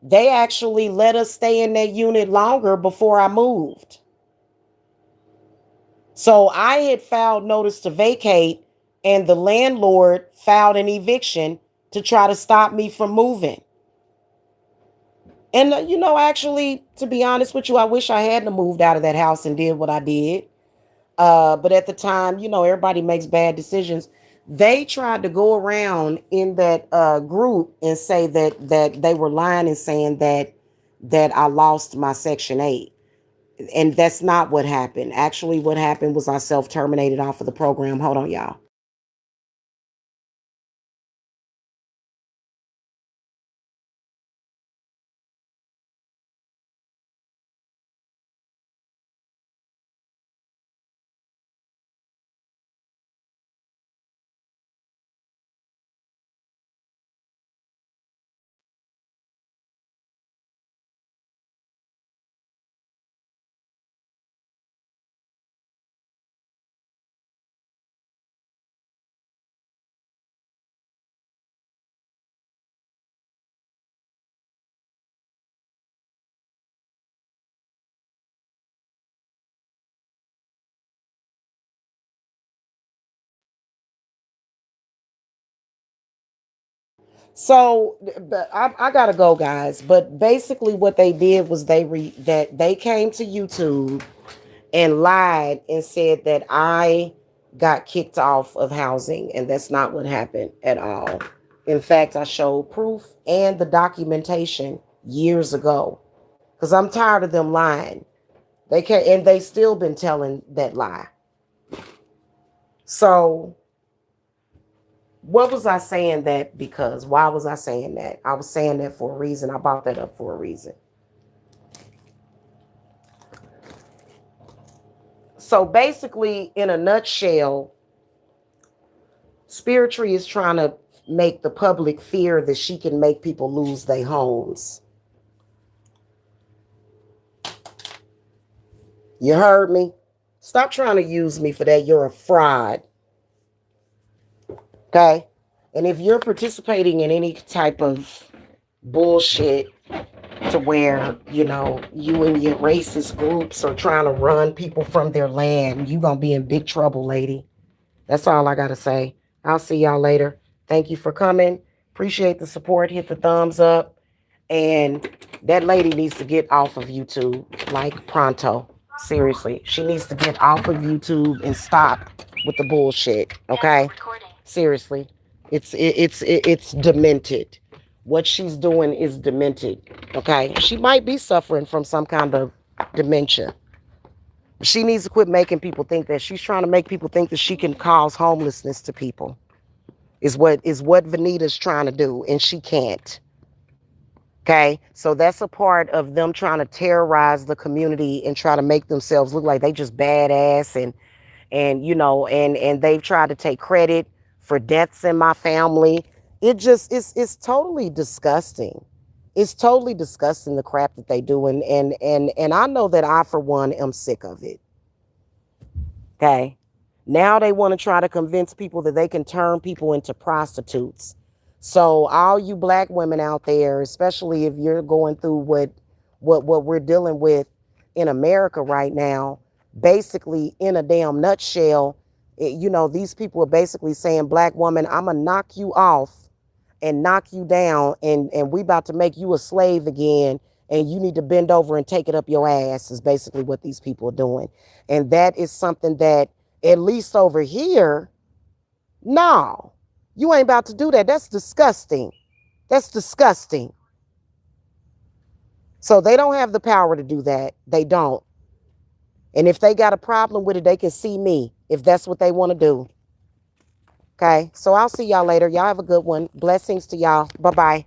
they actually let us stay in that unit longer before I moved. So I had filed notice to vacate, and the landlord filed an eviction to try to stop me from moving. And, actually, to be honest with you, I wish I hadn't moved out of that house and did what I did. But at the time, everybody makes bad decisions. They tried to go around in that group and say that they were lying and saying that I lost my Section 8. And that's not what happened. Actually, what happened was I self-terminated off of the program. Hold on, y'all. So, but I gotta go, guys. But basically, what they did was they came to YouTube and lied and said that I got kicked off of housing, and that's not what happened at all. In fact, I showed proof and the documentation years ago because I'm tired of them lying. They can and they still been telling that lie. So what was I saying that because? Why was I saying that? I was saying that for a reason. I brought that up for a reason. So basically, in a nutshell, Spiritree is trying to make the public fear that she can make people lose their homes. You heard me? Stop trying to use me for that. You're a fraud. Okay? And if you're participating in any type of bullshit to where, you and your racist groups are trying to run people from their land, you going to be in big trouble, lady. That's all I got to say. I'll see y'all later. Thank you for coming. Appreciate the support. Hit the thumbs up. And that lady needs to get off of YouTube like pronto. Seriously. She needs to get off of YouTube and stop with the bullshit. Okay? Seriously. It's demented. What she's doing is demented. Okay? She might be suffering from some kind of dementia. She needs to quit making people think that she's trying to make people think that she can cause homelessness to people. Is what Vanita's trying to do, and she can't. Okay, so that's a part of them trying to terrorize the community and try to make themselves look like they just badass, and they've tried to take credit for deaths in my family. It's totally disgusting. It's totally disgusting, the crap that they do, and I know that I for one am sick of it. Okay. Now they want to try to convince people that they can turn people into prostitutes. So all you black women out there, especially if you're going through what we're dealing with in America right now, basically in a damn nutshell, these people are basically saying, black woman, I'm gonna knock you off and knock you down, and we about to make you a slave again, and you need to bend over and take it up your ass, is basically what these people are doing. And that is something that, at least over here, no, you ain't about to do that. That's disgusting. That's disgusting. So they don't have the power to do that. They don't. And if they got a problem with it, they can see me if that's what they want to do. Okay, so I'll see y'all later. Y'all have a good one. Blessings to y'all. Bye-bye.